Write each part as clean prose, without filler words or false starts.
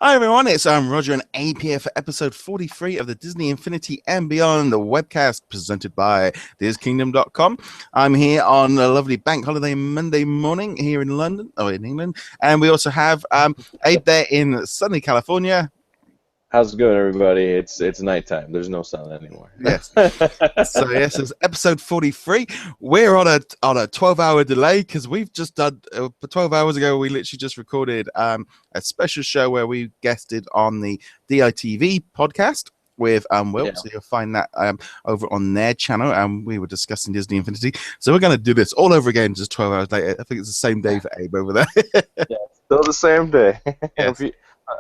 Hi everyone, it's Roger and Abe here for episode 43 of the Disney Infinity and Beyond the webcast presented by DisKingdom.com. I'm here on a lovely bank holiday Monday morning here in London, in England, and we also have Abe there in sunny California. How's it going, everybody? It's nighttime. There's no sun anymore. Yes. So yes, it's episode 43. We're on a 12-hour delay because we've just done 12 hours ago. We literally just recorded a special show where we guested on the DITV podcast with Will. Yeah. So you'll find that over on their channel, and we were discussing Disney Infinity. So we're going to do this all over again, just 12 hours later. I think it's the same day for Abe over there. Yeah, still the same day. Yes.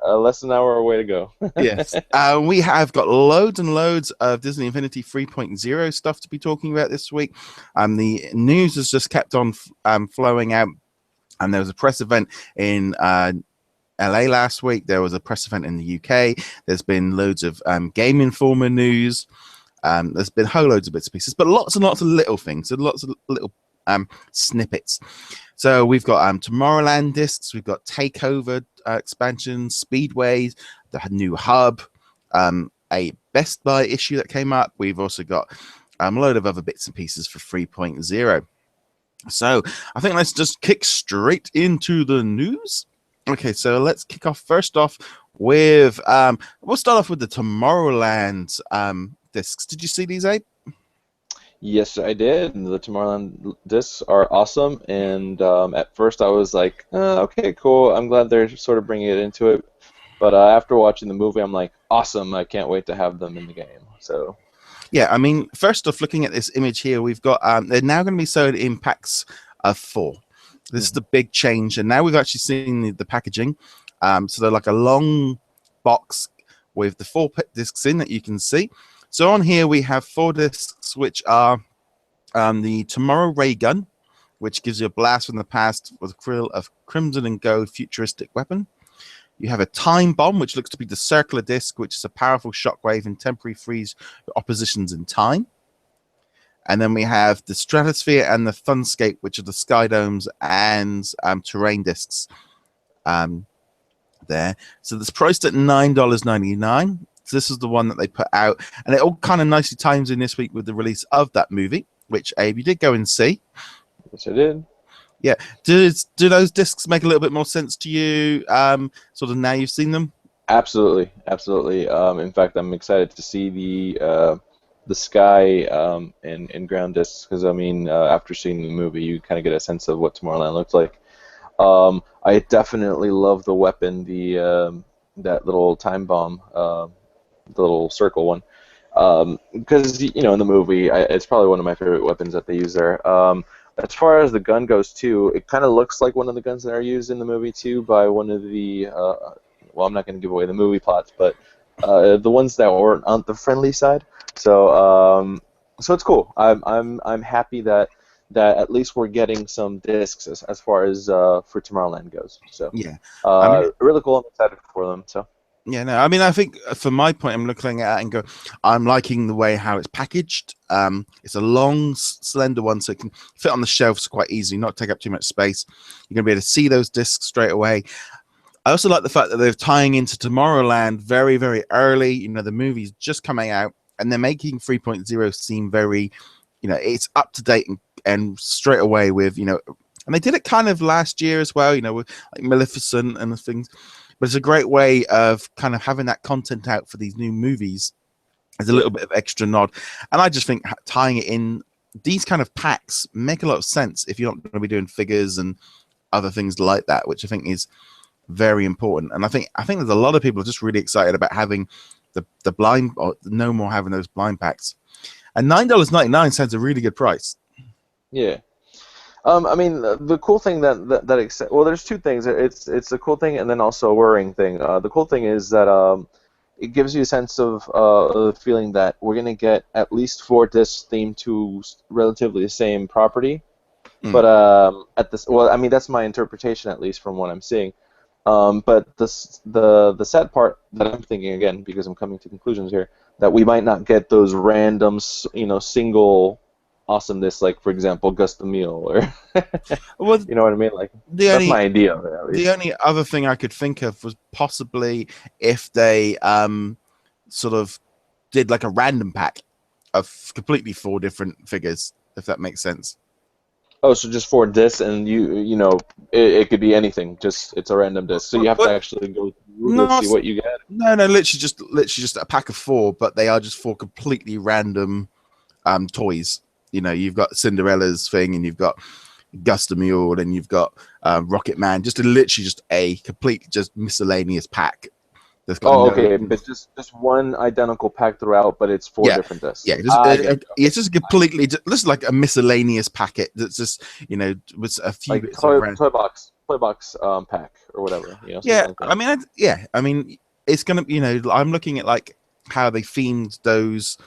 Less than an hour away to go. Yes. We have got loads and loads of Disney Infinity 3.0 stuff to be talking about this week. The news has just kept on flowing out. And there was a press event in LA last week. There was a press event in the UK. There's been loads of Gameinformer news. There's been whole loads of bits and pieces, but lots and lots of little things. So lots of little snippets. So we've got Tomorrowland discs, we've got Takeover expansion, Speedway, the new hub, a Best Buy issue that came up. We've also got a load of other bits and pieces for 3.0. So I think let's just kick straight into the news. Okay, so let's kick off first off with we'll start off with the Tomorrowland discs. Did you see these, Abe? Yes, I did. The Tomorrowland discs are awesome, and at first I was like, okay, cool. I'm glad they're sort of bringing it into it. But after watching the movie, I'm like, awesome. I can't wait to have them in the game. So, yeah, I mean, first off, looking at this image here, we've got they're now going to be sold in packs of 4. This is the big change, and now we've actually seen the packaging. So they're like a long box with the 4 discs in that you can see. So on here we have 4 discs, which are the Tomorrow Ray Gun, which gives you a blast from the past with a krill of crimson and gold futuristic weapon. You have a Time Bomb, which looks to be the circular disc, which is a powerful shockwave and temporary freeze oppositions in time. And then we have the Stratosphere and the Funscape, which are the Sky Domes and terrain discs there. So it's priced at $9.99. So this is the one that they put out, and it all kind of nicely times in this week with the release of that movie, which Abe, you did go and see. Yes, I did. Yeah. Do those discs make a little bit more sense to you? Sort of now you've seen them. Absolutely, absolutely. In fact, I'm excited to see the sky and ground discs because I mean, after seeing the movie, you kind of get a sense of what Tomorrowland looks like. I definitely love the weapon, that little time bomb. The little circle one, because in the movie it's probably one of my favorite weapons that they use there. As far as the gun goes too, it kind of looks like one of the guns that are used in the movie too by one of the well, I'm not going to give away the movie plots, but the ones that weren't on the friendly side. So so it's cool. I'm happy that at least we're getting some discs as far as for Tomorrowland goes. So Yeah, really cool. I'm excited for them. So. Yeah, no, I mean, I think from my point, I'm looking at it and go, I'm liking the way how it's packaged. It's a long, slender one, so it can fit on the shelves quite easily, not take up too much space. You're going to be able to see those discs straight away. I also like the fact that they're tying into Tomorrowland very, very early. The movie's just coming out, and they're making 3.0 seem very, it's up to date and straight away with, and they did it kind of last year as well, with like Maleficent and the things. But it's a great way of kind of having that content out for these new movies as a little bit of extra nod. And I just think tying it in, these kind of packs make a lot of sense if you're not going to be doing figures and other things like that, which I think is very important. And I think there's a lot of people just really excited about having the blind, or no more having those blind packs. And $9.99 sounds a really good price. Yeah. I mean, the cool thing well, there's 2 things. It's a cool thing and then also a worrying thing. The cool thing is that it gives you a sense of the feeling that we're going to get at least 4 discs themed to relatively the same property. But well, I mean, that's my interpretation at least from what I'm seeing. But the sad part that I'm thinking, again, because I'm coming to conclusions here, that we might not get those random, single awesomeness, like for example, Gus the Mule, or Well, you know what I mean? Like the that's only my idea of it, at the least. only other thing I could think of was possibly if they sort of did like a random pack of completely 4 different figures, if that makes sense. Oh, so just 4 discs, and you know, it could be anything. Just it's a random disc, so you have to But actually go through to not see what you get. no, literally just a pack of 4, but they are just 4 completely random toys. You know, you've got Cinderella's thing, and you've got Gus the Mule, and you've got Rocket Man. Just a complete, just miscellaneous pack that's got Oh, no. okay, but just one identical pack throughout, but it's four Yeah, different discs. yeah. I get it. Okay. It's just completely. This is like a miscellaneous packet that's just, with a few Like bits of random. toy box pack or whatever, something Yeah, like that. I mean, it's gonna. I'm looking at like how they themed those.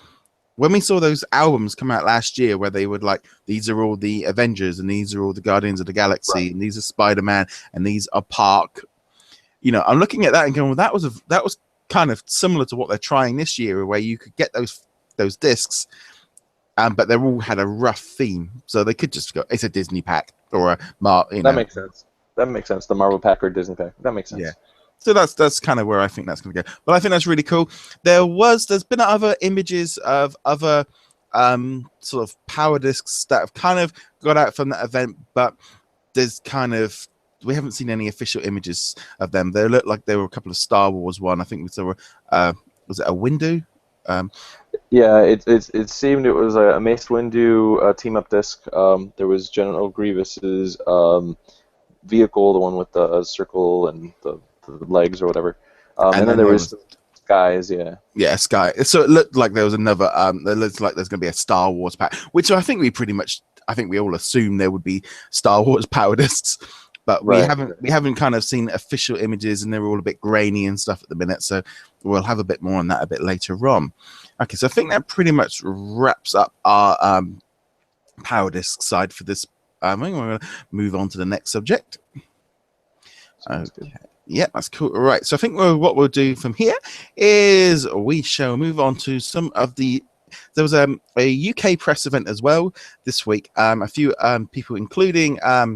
When we saw those albums come out last year, where they would like, these are all the Avengers, and these are all the Guardians of the Right. Galaxy, and these are Spider-Man, and these are Park. I'm looking at that and going, well, that was kind of similar to what they're trying this year, where you could get those discs, but they all had a rough theme, so they could just go, it's a Disney pack or a That makes sense. That makes sense. The Marvel pack or Disney pack. That makes yeah. sense. So that's kind of where I think that's going to go. But I think that's really cool. There's been other images of other sort of power discs that have kind of got out from that event, but there's kind of, we haven't seen any official images of them. They look like there were a couple of Star Wars one. I think there were was it a Windu? Yeah, it seemed it was a Mace Windu team up disc. There was General Grievous's vehicle, the one with the circle and the legs or whatever. And And then then there there was was, some guys, yeah. yeah, Sky. So it looked like there was another. It looks like there's going to be a Star Wars pack, which I think I think we all assume there would be Star Wars power discs, but Right. we haven't kind of seen official images, and they're all a bit grainy and stuff at the minute. So we'll have a bit more on that a bit later on. Okay, so I think that pretty much wraps up our power disc side for this. We're going to move on to the next subject. Okay. Yeah, that's cool. All right. So I think what we'll do from here is we shall move on to some of the. There was a UK press event as well this week. A few people, including at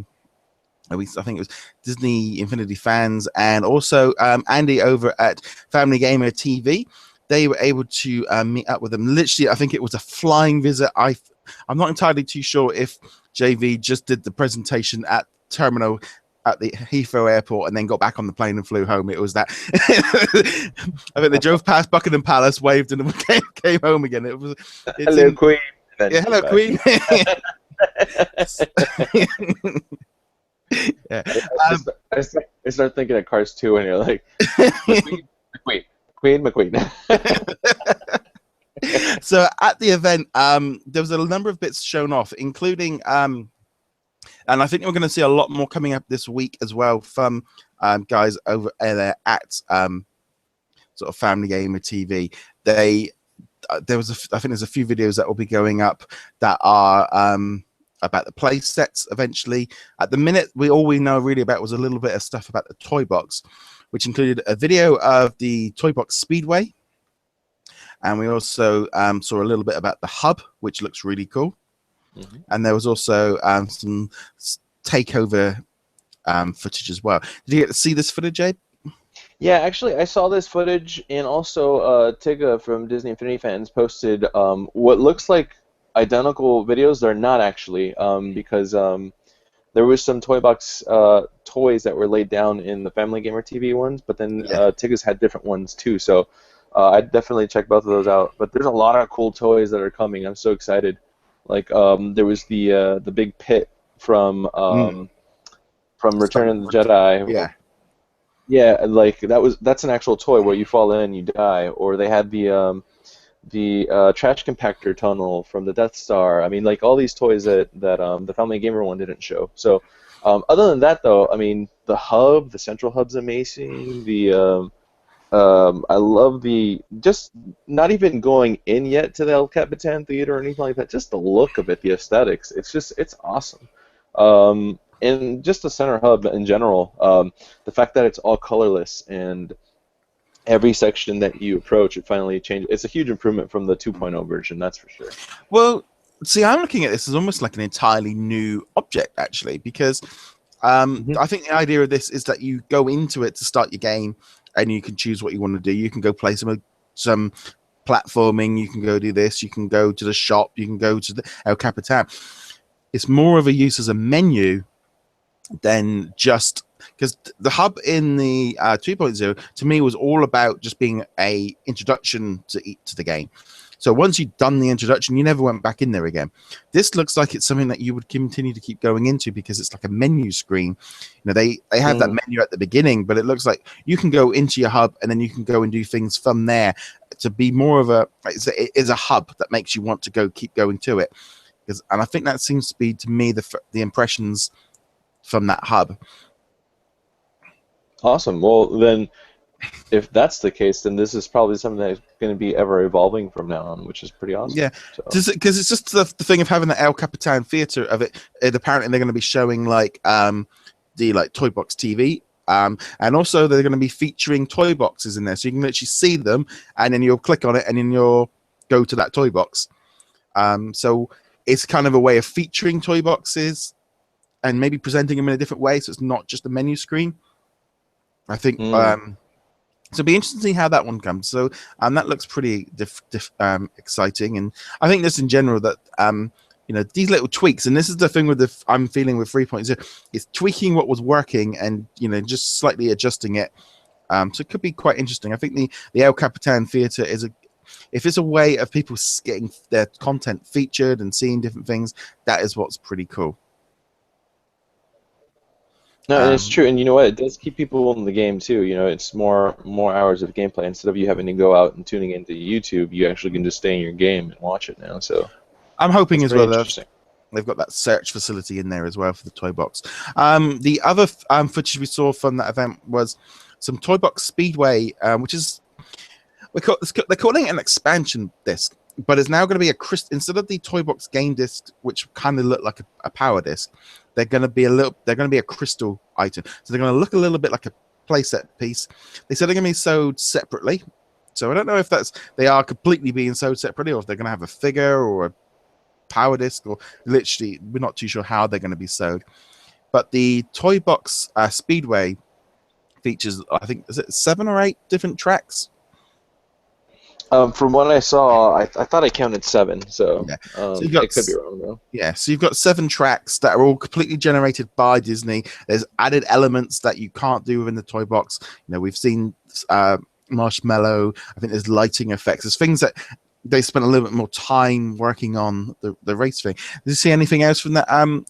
least I think it was Disney Infinity fans, and also Andy over at Family Gamer TV. They were able to meet up with them. Literally, I think it was a flying visit. I'm not entirely too sure if JV just did the presentation at terminal at the Heathrow airport and then got back on the plane and flew home. It was that. I think they drove past Buckingham Palace, waved, and came home again. Hello, Queen. Yeah, hello, Queen. Yeah. I start thinking of Cars 2, and you're like, McQueen. So at the event, there was a number of bits shown off, including and I think we're going to see a lot more coming up this week as well from guys over there at sort of Family Gamer TV. I think there's a few videos that will be going up that are about the play sets eventually. At the minute, all we know really about was a little bit of stuff about the toy box, which included a video of the toy box Speedway. And we also saw a little bit about the hub, which looks really cool. Mm-hmm. And there was also some takeover footage as well. Did you get to see this footage, Abe? Yeah, actually, I saw this footage, and also Tigga from Disney Infinity Fans posted what looks like identical videos. They're not actually, because there was some toy box toys that were laid down in the Family Gamer TV ones, but then Tigga's had different ones too. So I'd definitely check both of those out. But there's a lot of cool toys that are coming. I'm so excited. Like there was the big pit from Return of the Jedi. Yeah. Yeah, like that's an actual toy where you fall in and you die. Or they had the trash compactor tunnel from the Death Star. I mean, like all these toys that the Family Gamer one didn't show. So other than that, though, I mean, the hub, the central hub's amazing. I love just not even going in yet to the El Capitan Theater or anything like that. Just the look of it, the aesthetics. It's awesome. And just the center hub in general, the fact that it's all colorless and every section that you approach, it finally changes. It's a huge improvement from the 2.0 version, that's for sure. Well, See, I'm looking at this as almost like an entirely new object, actually, because I think the idea of this is that you go into it to start your game, and you can choose what you want to do. You can go play some platforming. You can go do this. You can go to the shop. You can go to the El Capitan. It's more of a use as a menu than just because the hub in the 2.0 to me was all about just being a introduction to the game. So once you've done the introduction, you never went back in there again. This looks like it's something that you would continue to keep going into because it's like a menu screen. You know, they have that menu at the beginning, but it looks like you can go into your hub and then you can go and do things from there to be more of it's a hub that makes you want to keep going to it. And I think that seems to be, to me, the impressions from that hub. Awesome. Well, then, if that's the case, then this is probably something that's going to be ever evolving from now on, which is pretty awesome. Yeah, because it's just the thing of having the El Capitan theater of it. Apparently, they're going to be showing like the Toy Box TV. And also they're going to be featuring toy boxes in there, so you can literally see them, and then you'll click on it, and then you'll go to that toy box. So it's kind of a way of featuring toy boxes and maybe presenting them in a different way, so it's not just a menu screen. I think so. It'll be interesting to see how that one comes. So that looks pretty exciting, and I think just in general that you know, these little tweaks, and this is the thing with I'm feeling with 3.0, it's tweaking what was working and, you know, just slightly adjusting it. So it could be quite interesting. I think the El Capitan Theater if it's a way of people getting their content featured and seeing different things, that is what's pretty cool. No, and it's true, and you know what? It does keep people in the game too. You know, it's more hours of gameplay instead of you having to go out and tuning into YouTube. You actually can just stay in your game and watch it now. So I'm hoping as well that they've got that search facility in there as well for the toy box. The other footage we saw from that event was some Toy Box Speedway, which is they're calling it an expansion disc, but it's now going to be instead of the Toy Box game disc, which kind of looked like a power disc. They're going to be a crystal item. So they're going to look a little bit like a playset piece. They said they're going to be sold separately. So I don't know if they are completely being sold separately, or if they're going to have a figure or a power disc, or literally we're not too sure how they're going to be sold. But the Toy Box Speedway features, I think, is it 7 or 8 different tracks? From what I saw, I thought I counted 7, so, yeah. So it could be wrong though. Yeah, so you've got 7 tracks that are all completely generated by Disney. There's added elements that you can't do within the Toy Box. You know, we've seen marshmallow. I think there's lighting effects. There's things that they spent a little bit more time working on the race thing. Did you see anything else from that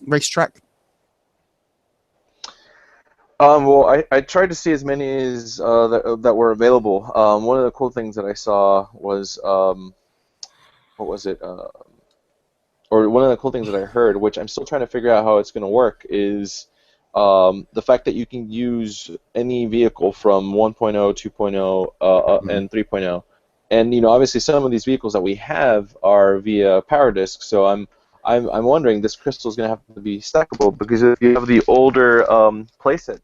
racetrack? Well, I tried to see as many as that were available. One of the cool things that I saw was what was it? Or one of the cool things that I heard, which I'm still trying to figure out how it's going to work, is the fact that you can use any vehicle from 1.0, 2.0, and 3.0. And you know, obviously, some of these vehicles that we have are via power disc. So I'm wondering, this crystal is going to have to be stackable, because if you have the older playset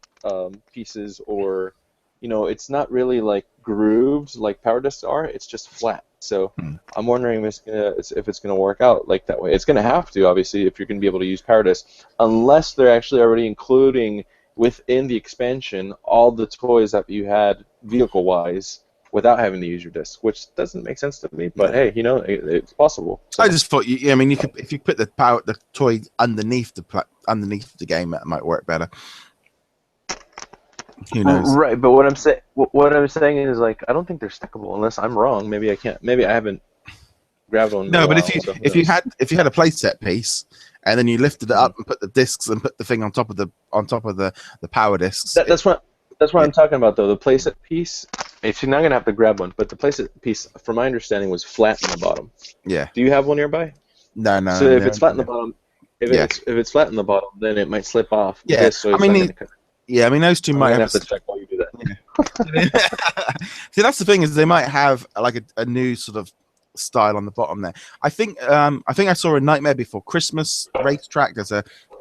pieces, or you know, it's not really like grooved like power discs are. It's just flat. So I'm wondering if it's gonna work out like that way. It's gonna have to, obviously, if you're gonna be able to use power discs, unless they're actually already including within the expansion all the toys that you had vehicle-wise, without having to use your disc, which doesn't make sense to me. But hey, you know, it's possible. So. I just thought, I mean, you could, if you put the toy underneath the game, that might work better. Who knows? Right, but what I'm saying is, like, I don't think they're stackable, unless I'm wrong. Maybe I can't. Maybe I haven't grabbed one. No, but if you had a playset piece, and then you lifted it up and put the discs and put the thing on top of the power discs. That's what I'm talking about, though. The playset piece. If you're not gonna have to grab one, but the playset piece, from my understanding, was flat in the bottom. Yeah. Do you have one nearby? No. So if it's flat in the bottom, if it's flat in the bottom, then it might slip off. Yeah. I mean, those two might have to check while you do that. Yeah. See, that's the thing, is they might have like a new sort of style on the bottom there. I think I saw a Nightmare Before Christmas racetrack. There's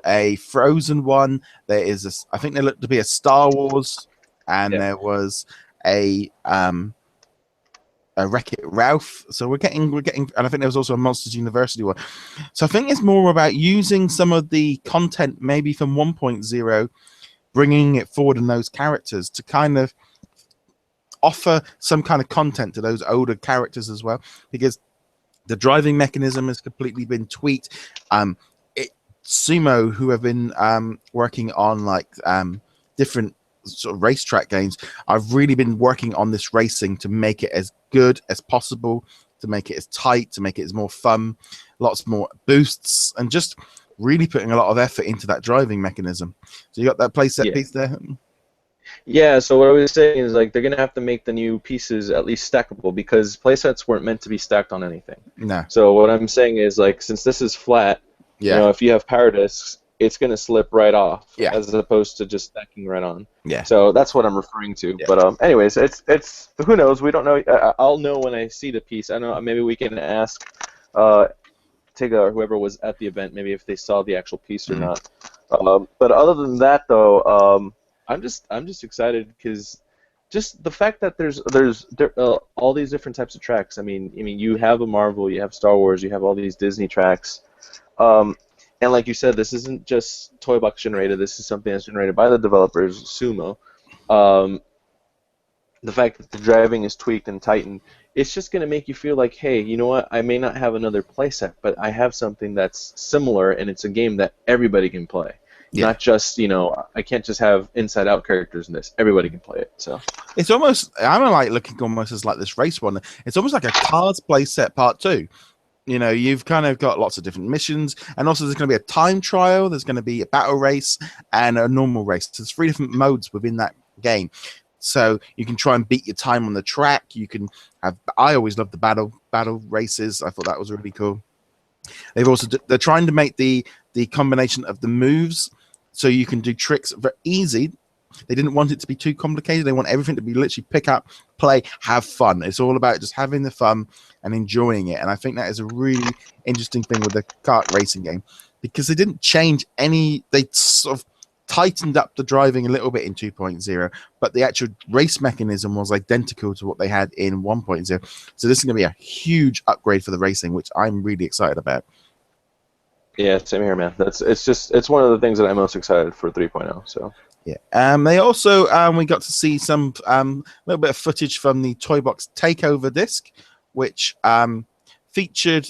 a Frozen one. There is I think there looked to be a Star Wars, and there was a Wreck-It Ralph. So we're getting, and I think there was also a Monsters University one. So I think it's more about using some of the content maybe from 1.0, bringing it forward in those characters to kind of offer some kind of content to those older characters as well, because the driving mechanism has completely been tweaked. Sumo, who have been working on like different sort of racetrack games, I've really been working on this racing to make it as good as possible, to make it as tight, to make it as more fun, lots more boosts, and just really putting a lot of effort into that driving mechanism. So you got that playset piece there? Yeah, so what I was saying is like they're gonna have to make the new pieces at least stackable, because playsets weren't meant to be stacked on anything. No. So what I'm saying is like, since this is flat, you know, if you have power discs, it's gonna slip right off, as opposed to just stacking right on. Yeah. So that's what I'm referring to. Yeah. But anyways, it's who knows? We don't know. I'll know when I see the piece. I know maybe we can ask Tigger or whoever was at the event, maybe if they saw the actual piece or not. But other than that, though, I'm just excited because just the fact that there's all these different types of tracks. I mean, you have a Marvel, you have Star Wars, you have all these Disney tracks, and like you said, this isn't just toy box generated. This is something that's generated by the developers, Sumo. The fact that the driving is tweaked and tightened, it's just going to make you feel like, hey, you know what? I may not have another playset, but I have something that's similar, and it's a game that everybody can play. Yeah. Not just, I can't just have inside-out characters in this. Everybody can play it. So it's almost, I'm like looking almost as like this race one. It's almost like a Cars playset part 2. You've kind of got lots of different missions, and also there's going to be a time trial, there's going to be a battle race, and a normal race. So there's 3 different modes within that game. So you can try and beat your time on the track. You can have, I always loved the battle races. I thought that was really cool. They're trying to make the combination of the moves so you can do tricks very easy. They didn't want it to be too complicated. They want everything to be literally pick up, play, have fun. It's all about just having the fun and enjoying it. And I think that is a really interesting thing with the kart racing game, because they didn't change any. They sort of tightened up the driving a little bit in 2.0, but the actual race mechanism was identical to what they had in 1.0. So this is going to be a huge upgrade for the racing, which I'm really excited about. Yeah, same here, man. It's one of the things that I'm most excited for 3.0. So yeah. They also we got to see some little bit of footage from the Toy Box Takeover disc, which featured.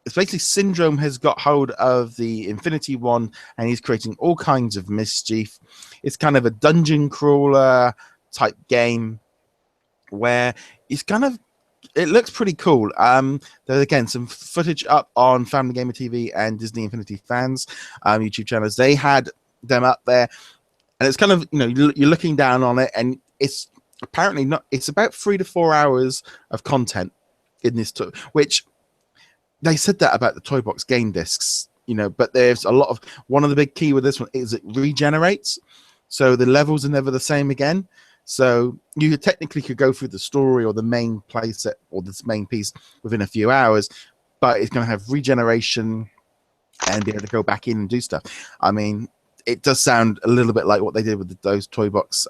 It's basically Syndrome has got hold of the Infinity one, and he's creating all kinds of mischief. It's kind of a dungeon crawler type game where it's kind of, it looks pretty cool. There's again some footage up on Family Gamer TV and Disney Infinity fans YouTube channels. They had them up there, and it's kind of, you're looking down on it, and it's apparently not. It's about 3 to 4 hours of content in this, which. They said that about the Toy Box game discs, but there's a lot of, one of the big key with this one is it regenerates. So the levels are never the same again. So you technically could go through the story or the main playset or this main piece within a few hours, but it's going to have regeneration and be able to go back in and do stuff. I mean, it does sound a little bit like what they did with those Toy Box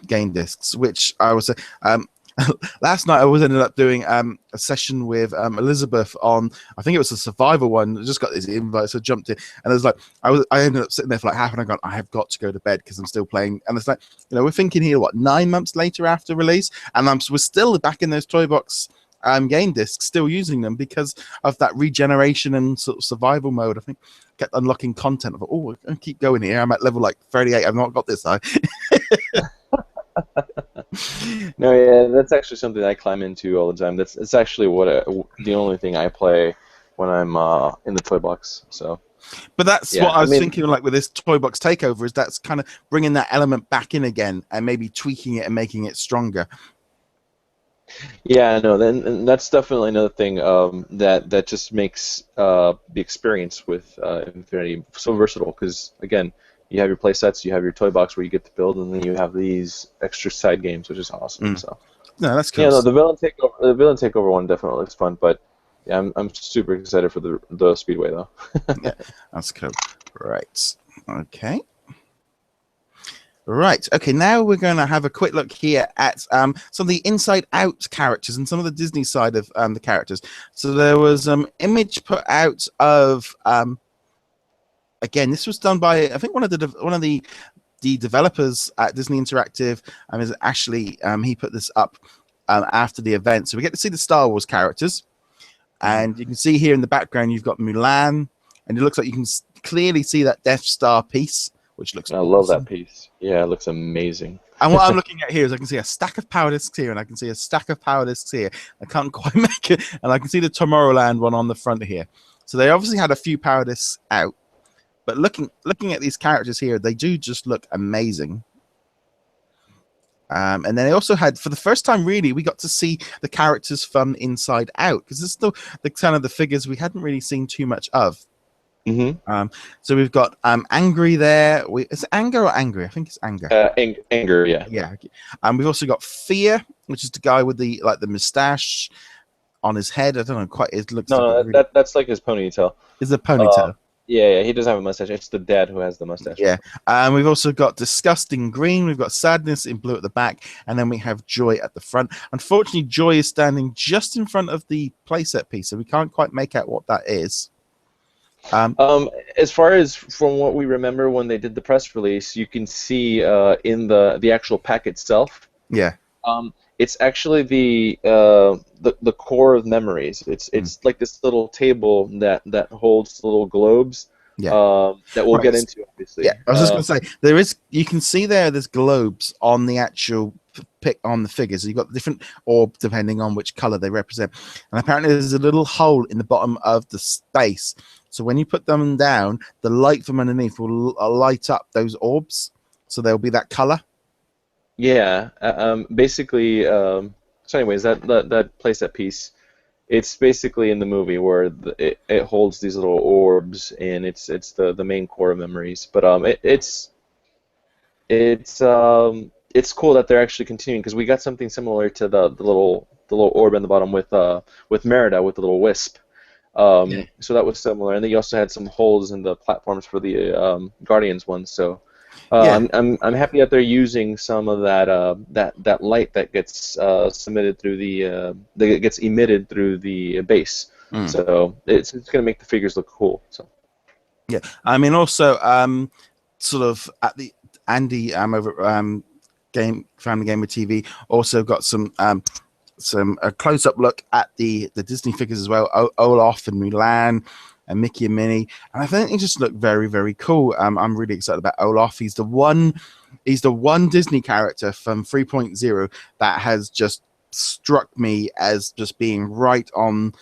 game discs, which I was last night I ended up doing a session with Elizabeth on, I think it was a survival one. I just got this invite, so I jumped in, and it was like I ended up sitting there for like half an hour. I have got to go to bed because I'm still playing. And it's like, we're thinking here, what, 9 months later after release, and we're still back in those Toy Box game discs, still using them because of that regeneration and sort of survival mode. I think kept unlocking content. I thought, oh, I'm gonna keep going here. I'm at level like 38. I've not got this high. No, yeah, that's actually something I climb into all the time. It's actually the only thing I play when I'm in the toy box. So, but that's what I was thinking. Like with this Toy Box Takeover, is that's kind of bringing that element back in again and maybe tweaking it and making it stronger. Yeah, no, then that's definitely another thing that just makes the experience with Infinity so versatile. Because again, you have your play sets, you have your toy box where you get to build, and then you have these extra side games, which is awesome. So, no, that's cool. Yeah, no, the villain takeover one definitely looks fun, but yeah, I'm super excited for the Speedway though. Yeah, that's cool. Right. Okay. Right. Okay. Now we're going to have a quick look here at some of the Inside Out characters and some of the Disney side of the characters. So there was image put out of again. This was done by I think one of the developers at Disney Interactive. Is Ashley. He put this up after the event, so we get to see the Star Wars characters, and you can see here in the background you've got Mulan, and it looks like you can clearly see that Death Star piece, which looks I love awesome. that piece. Yeah, it looks amazing. And what I'm looking at here is I can see a stack of power discs here, and I can see a stack of power discs here. I can't quite make it, and I can see the Tomorrowland one on the front here. So they obviously had a few power discs out, but looking at these characters here, they do just look amazing. And then they also had, for the first time, really, we got to see the characters from Inside Out, because this is the kind of the figures we hadn't really seen too much of. Mm-hmm. So we've got Angry there. Is it Anger or Angry? I think it's Anger. Anger, yeah. Yeah. We've also got Fear, which is the guy with the mustache on his head. I don't know quite. It looks that's like his ponytail. Is a ponytail. Yeah, he doesn't have a mustache. It's the dad who has the mustache. Yeah. We've also got Disgust in green. We've got Sadness in blue at the back, and then we have Joy at the front. Unfortunately, Joy is standing just in front of the playset piece, so we can't quite make out what that is. As far as from what we remember when they did the press release, you can see in the actual pack itself. Yeah. It's actually the core of memories. It's like this little table that holds little globes. Yeah. That we'll get into, obviously. Yeah. I was just going to say you can see there's globes on the actual pick on the figures. So you've got different orbs depending on which color they represent, and apparently there's a little hole in the bottom of the space. So when you put them down, the light from underneath will light up those orbs, so there'll be that color. Yeah. Basically. So, anyways, that playset piece, it's basically in the movie where it holds these little orbs, and it's the main core of memories. But it's cool that they're actually continuing, because we got something similar to the little orb in the bottom with Merida with the little wisp. So that was similar, and then you also had some holes in the platforms for the Guardians one. So I'm happy that they're using some of that light that gets emitted through the base. So it's going to make the figures look cool. So yeah, I mean also sort of at the Andy over at Family Gamer TV also got some a close-up look at the Disney figures as well, Olaf and Mulan and Mickey and Minnie, and I think they just look very, very cool. I'm really excited about Olaf. He's the one Disney character from 3.0 that has just struck me as just being right on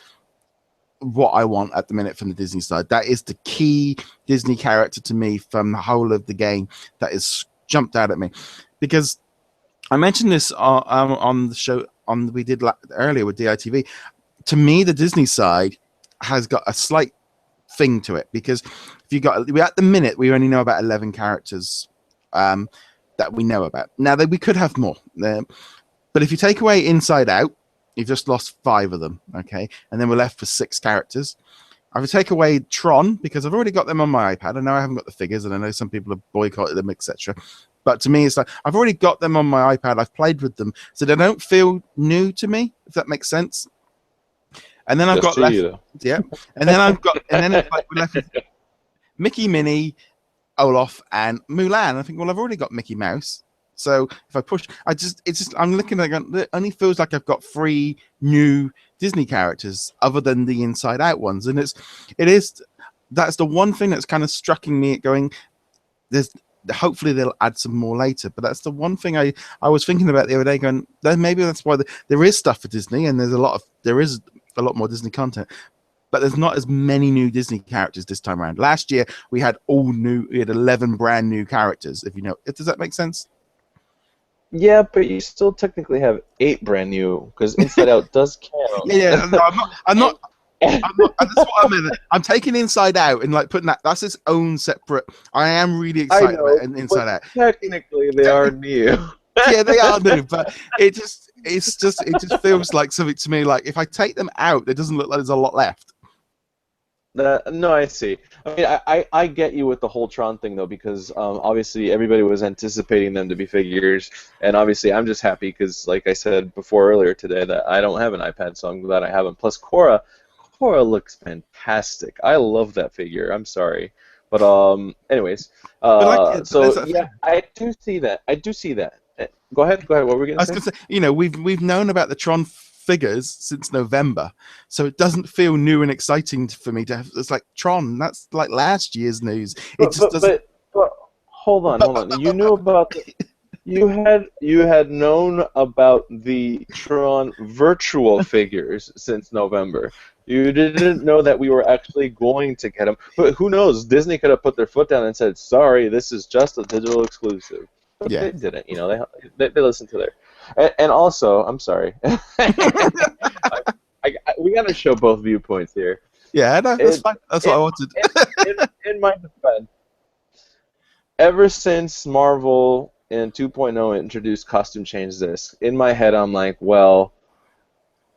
what I want at the minute from the Disney side. That is the key Disney character to me from the whole of the game that has jumped out at me, because I mentioned this on the show we did earlier with DITV. To me, the Disney side has got a slight thing to it, because if at the minute we only know about 11 characters that we know about. Now we could have more, but if you take away Inside Out, you've just lost 5 of them, okay, and then we're left with 6 characters. I would take away Tron, because I've already got them on my iPad. I know I haven't got the figures, and I know some people have boycotted them, etc. But to me, it's like I've already got them on my iPad. I've played with them, so they don't feel new to me, if that makes sense. And then I've got left, yeah. And then it's like we're left with Mickey, Minnie, Olaf, and Mulan. I think, well, I've already got Mickey Mouse. So if I push, I'm looking at it, it only feels like I've got 3 new Disney characters other than the Inside Out ones, and that's the one thing that's kind of striking me at going. Hopefully they'll add some more later, but that's the one thing I was thinking about the other day, going, maybe that's why there is stuff for Disney, and there is a lot more Disney content, but there's not as many new Disney characters this time around. Last year we had 11 brand new characters, does that make sense? Yeah, but you still technically have 8 brand new, because Inside Out does count. Yeah, no, I'm not. That's what I mean. I'm taking Inside Out and like putting that's its own separate. I am really excited about Inside Out. Technically, they are new. Yeah, they are new, but it just feels like something to me. Like if I take them out, it doesn't look like there's a lot left. No, I see. I mean, I get you with the whole Tron thing though, because obviously everybody was anticipating them to be figures, and obviously I'm just happy because, like I said before earlier today, that I don't have an iPad, so I'm glad I have them. Plus, Korra looks fantastic. I love that figure. I'm sorry, but anyways, But like, so yeah, I do see that. I do see that. Go ahead. Go ahead. What were we I gonna was say? going to say, we've known about the Tron figures since November, so it doesn't feel new and exciting for me to have. It's like Tron. That's like last year's news. It But just but doesn't. but, but hold on, hold on. You knew about the you had known about the Tron virtual figures since November. You didn't know that we were actually going to get them. But who knows? Disney could have put their foot down and said, "Sorry, this is just a digital exclusive." But Yeah. they didn't. They listened to their. And also, I'm sorry. We got to show both viewpoints here. Yeah, no, that's It, fine. That's what in, I wanted. in my defense, ever since Marvel in 2.0 introduced costume change discs, in my head I'm like, well,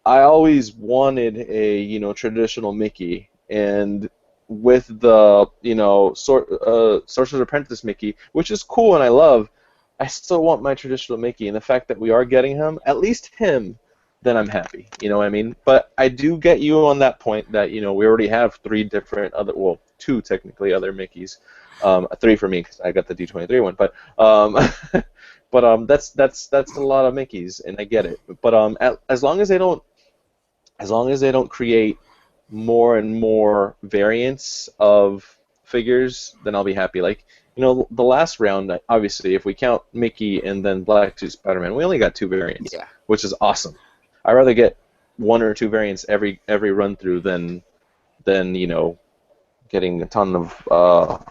I always wanted a traditional Mickey, and with the Sorcerer's Apprentice Mickey, which is cool and I love, I still want my traditional Mickey, and the fact that we are getting him, at least him, then I'm happy. You know what I mean? But I do get you on that point that we already have three different other, well, two technically other Mickeys, three for me because I got the D23 one, but that's a lot of Mickeys, and I get it. But as long as they don't create more and more variants of figures, then I'll be happy. Like, the last round, obviously, if we count Mickey and then Black Suit Spider-Man, we only got two variants, Yeah. which is awesome. I'd rather get one or two variants every run through than getting a ton of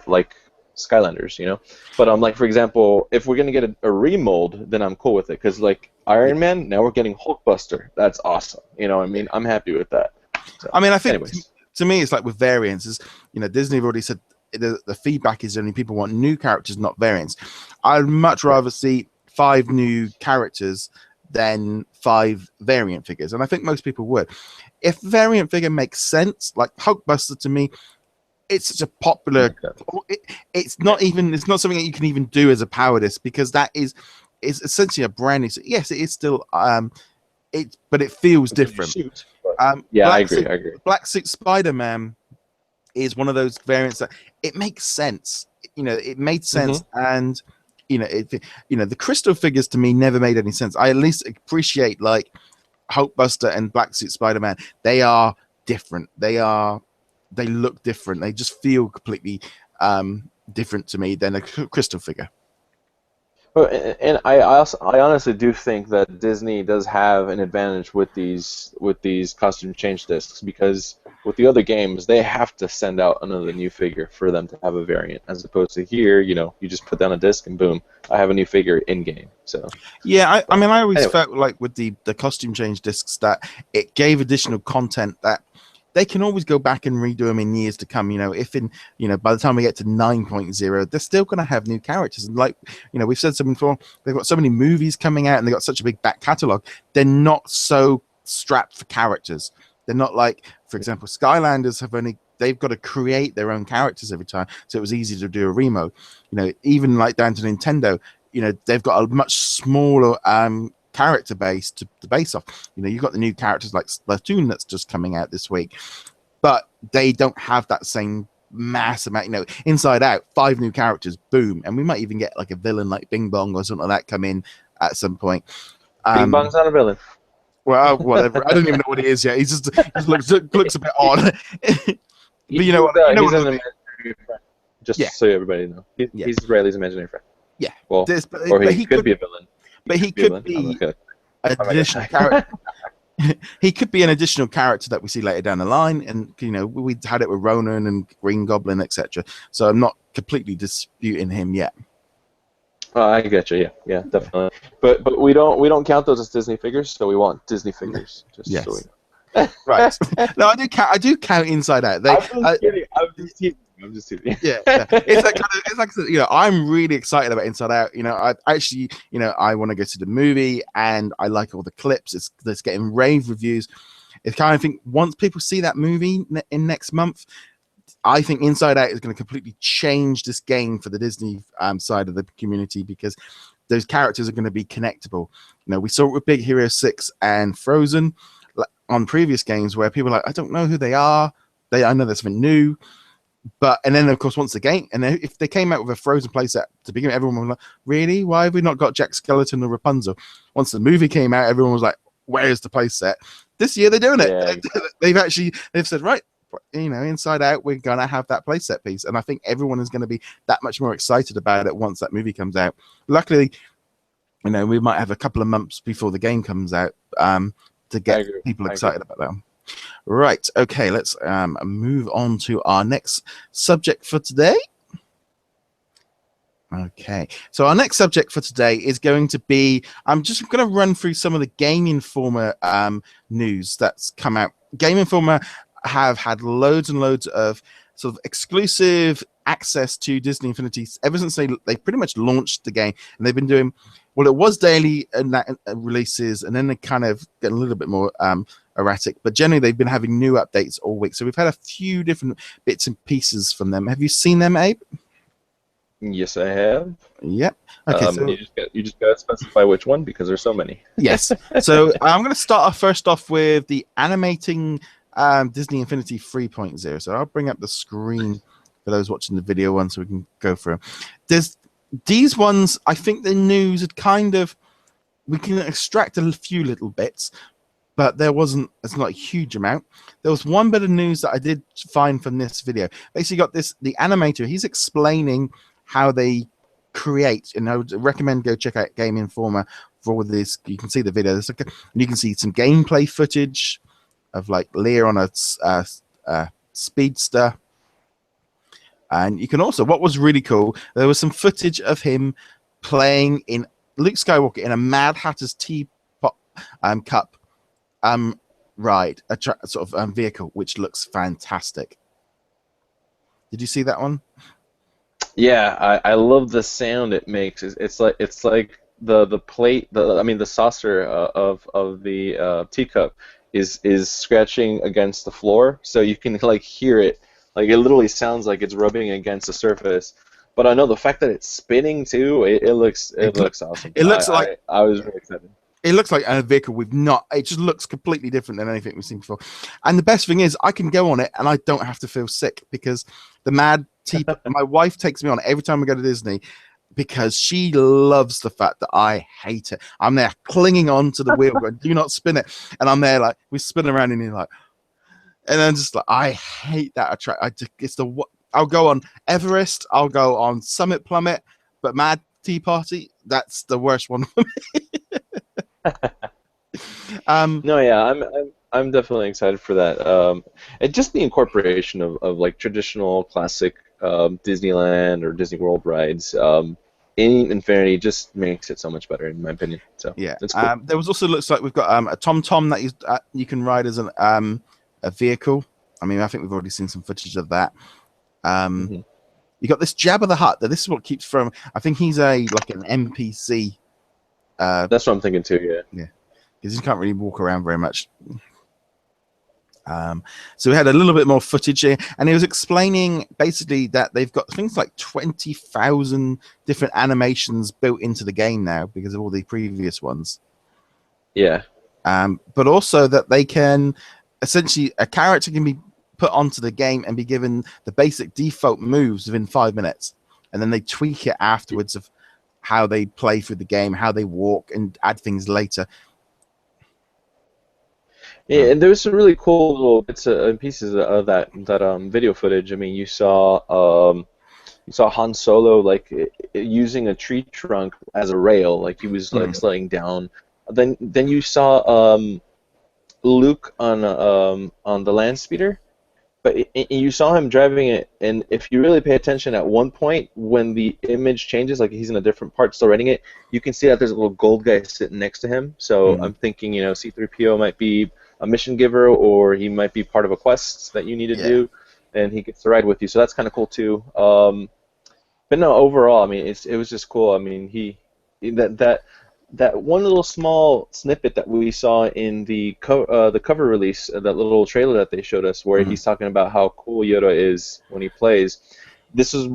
like Skylanders, But like, for example, if we're gonna get a remold, then I'm cool with it, because like Iron Man, now we're getting Hulkbuster. That's awesome. You know what I mean? I'm happy with that. So, I mean, I think anyways, to me, it's like with variants. Is Disney have already said the feedback is only people want new characters, not variants. I'd much rather see 5 new characters than 5 variant figures, and I think most people would. If variant figure makes sense, like Hulkbuster to me, it's such a popular. It's not something that you can even do as a power disc, because that is essentially a brand new. Yes, it is still but it feels different. shoot. Yeah, I agree. I agree. Black Suit Spider-Man is one of those variants that it makes sense. It made sense, and the crystal figures to me never made any sense. I at least appreciate like Hulkbuster and Black Suit Spider-Man. They are different. They look different. They just feel completely different to me than a crystal figure. And I honestly do think that Disney does have an advantage with these costume change discs, because with the other games they have to send out another new figure for them to have a variant, as opposed to here, you just put down a disc and boom, I have a new figure in game. So yeah, I mean, I always felt like with the costume change discs that it gave additional content that they can always go back and redo them in years to come. If by the time we get to 9.0, they're still going to have new characters. And like, we've said something before, they've got so many movies coming out and they've got such a big back catalog. They're not so strapped for characters. They're not like, for example, Skylanders they've got to create their own characters every time. So it was easy to do a remode. Even like down to Nintendo, they've got a much smaller character base to base off. You've got the new characters like Splatoon that's just coming out this week, but they don't have that same mass amount. Inside Out, 5 new characters, boom, and we might even get like a villain like Bing Bong or something like that come in at some point. Bing Bong's not a villain. Well, whatever. I don't even know what he is yet. He just looks a bit odd. But he's an imaginary friend. Just so everybody knows, he's Riley's imaginary friend. Yeah. Well, or he could be a villain. But he could be an additional character. He could be an additional character that we see later down the line, and we had it with Ronan and Green Goblin, etc. So I'm not completely disputing him yet. I get you. Yeah, definitely. But we don't count those as Disney figures, so we want Disney figures. Yes. So we know. Right. No, I do count Inside Out. I'm just kidding. Yeah. It's like I said, I'm really excited about Inside Out. I actually, I want to go to the movie, and I like all the clips. It's getting rave reviews. It's kind of think once people see that movie in next month, I think Inside Out is going to completely change this game for the Disney side of the community, because those characters are going to be connectable. You know, we saw it with Big Hero 6 and Frozen on previous games, where people are like, I don't know who they are. I know there's something new. But, and then of course, once the game, and then if they came out with a Frozen playset to begin with, everyone was like, really? Why have we not got Jack Skellington or Rapunzel? Once the movie came out, everyone was like, where's the playset? This year they're doing it. Yeah. They've said, right, you know, Inside Out, we're going to have that playset piece. And I think everyone is going to be that much more excited about it once that movie comes out. Luckily, you know, we might have a couple of months before the game comes out to get people excited about that. Right. Okay. Let's move on to our next subject for today. Okay. So our next subject for today is going to be, I'm just going to run through some of the Gameinformer news that's come out. Gameinformer have had loads and loads of sort of exclusive access to Disney Infinity ever since they pretty much launched the game, and they've been doing, well, it was daily releases, and then they kind of get a little bit more erratic, but generally they've been having new updates all week. So we've had a few different bits and pieces from them. Have you seen them, Abe? Yes, I have. Yep. Okay. So you just gotta specify which one, because there's so many. Yes. So I'm going to start first off with the animating Disney Infinity 3.0. So I'll bring up the screen for those watching the video one, so we can go through. There's these ones. I think the news had kind of, we can extract a few little bits, but it's not a huge amount. There was one bit of news that I did find from this video. Basically got the animator, he's explaining how they create, and I would recommend go check out Gameinformer for all this. You can see the video. And you can see some gameplay footage of like Leia on a speedster. And you can also, what was really cool, there was some footage of him playing in Luke Skywalker in a Mad Hatter's Teapot Cup ride, a sort of vehicle, which looks fantastic. Did you see that one? Yeah, I love the sound it makes. It's like the plate, the saucer of the teacup is scratching against the floor, so you can like hear it. Like it literally sounds like it's rubbing against the surface. But I know the fact that it's spinning too, it looks awesome. It looks like, I was really excited. It looks like a vehicle it just looks completely different than anything we've seen before. And the best thing is I can go on it and I don't have to feel sick, because the Mad Teapot, my wife takes me on it every time we go to Disney, because she loves the fact that I hate it. I'm there clinging on to the wheel going, do not spin it. And I'm there like, we spin around and you're like, and I'm just like, I hate that I'll go on Everest, I'll go on Summit Plummet, but Mad Tea Party, that's the worst one for me. No, yeah, I'm definitely excited for that. And just the incorporation of like traditional classic Disneyland or Disney World rides in Infinity just makes it so much better, in my opinion. So yeah, it's cool. There was also, looks like we've got a Tom that you can ride as a vehicle. I mean, I think we've already seen some footage of that. You got this Jabba the Hutt. This is what keeps from. I think he's like an NPC. That's what I'm thinking too. Yeah. Yeah, because he can't really walk around very much. So we had a little bit more footage here, and he was explaining basically that they've got things like 20,000 different animations built into the game now because of all the previous ones. Yeah. But also that they can essentially, a character can be put onto the game and be given the basic default moves within 5 minutes, and then they tweak it afterwards of how they play through the game, how they walk, and add things later. Yeah, and there's some really cool little bits and pieces of that video footage. I mean, you saw Han Solo like using a tree trunk as a rail, like he was like sliding down. Then you saw Luke on the land speeder, but you saw him driving it. And if you really pay attention, at one point when the image changes, like he's in a different part still writing it, you can see that there's a little gold guy sitting next to him. So I'm thinking, C-3PO might be a mission giver, or he might be part of a quest that you need to do, and he gets to ride with you. So that's kind of cool too. But no, overall, I mean, it was just cool. I mean, that one little small snippet that we saw in the cover release, that little trailer that they showed us, where Mhm. he's talking about how cool Yoda is when he plays. This is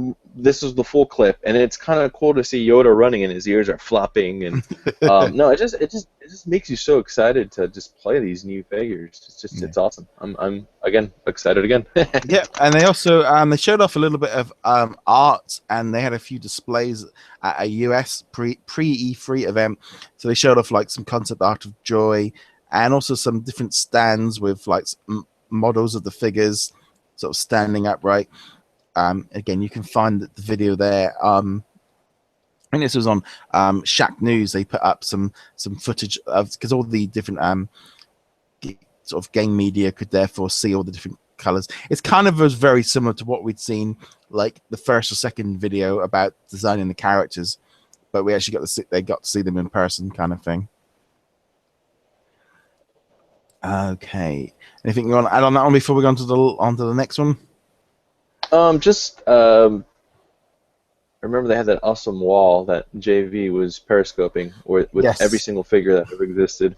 the full clip, and it's kind of cool to see Yoda running, and his ears are flopping, and no, it just makes you so excited to just play these new figures. Yeah. It's awesome. I'm again excited again. Yeah, and they also they showed off a little bit of art, and they had a few displays at a US pre E3 event. So they showed off like some concept art of Joy, and also some different stands with like models of the figures, sort of standing upright. Again, you can find the video there. And this was on Shack News. They put up some footage of, because all the different sort of game media could therefore see all the different colors. It's kind of was very similar to what we'd seen like the first or second video about designing the characters, but we actually got to see them in person, kind of thing. Okay, anything you want to add on that one before we go on to the next one? Just remember they had that awesome wall that JV was periscoping with every Yes. single figure that ever existed.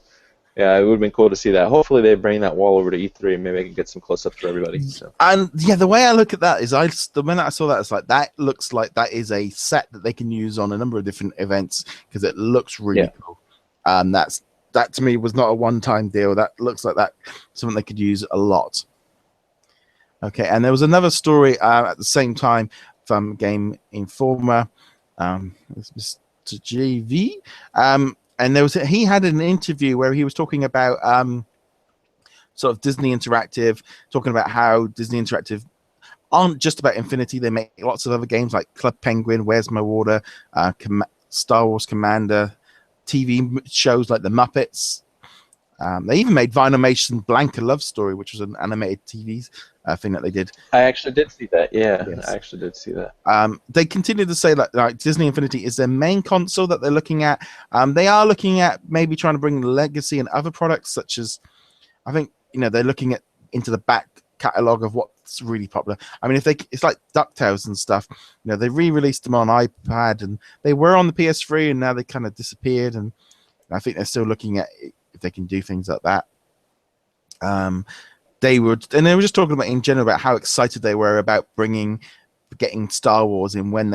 Yeah, it would have been cool to see that. Hopefully they bring that wall over to E3 and maybe I can get some close-ups for everybody. So. And yeah, the way I look at that is, the minute I saw that, it's like that looks like that is a set that they can use on a number of different events because it looks really cool. That to me was not a one-time deal. That looks like that something they could use a lot. Okay, and there was another story at the same time from Gameinformer, Mr. JV, and he had an interview where he was talking about sort of Disney Interactive, talking about how Disney Interactive aren't just about Infinity. They make lots of other games like Club Penguin, Where's My Water, Star Wars Commander, TV shows like The Muppets. They even made Vinylmation Blanca Love Story, which was an animated TV thing that they did. I actually did see that. Yeah, yes. I actually did see that. They continue to say that like Disney Infinity is their main console that they're looking at. They are looking at maybe trying to bring legacy and other products, such as, I think, they're looking at into the back catalog of what's really popular. I mean, it's like DuckTales and stuff. They re-released them on iPad, and they were on the PS3, and now they kind of disappeared. And I think they're still looking at if they can do things like that. They were just talking about in general about how excited they were about getting Star Wars in. When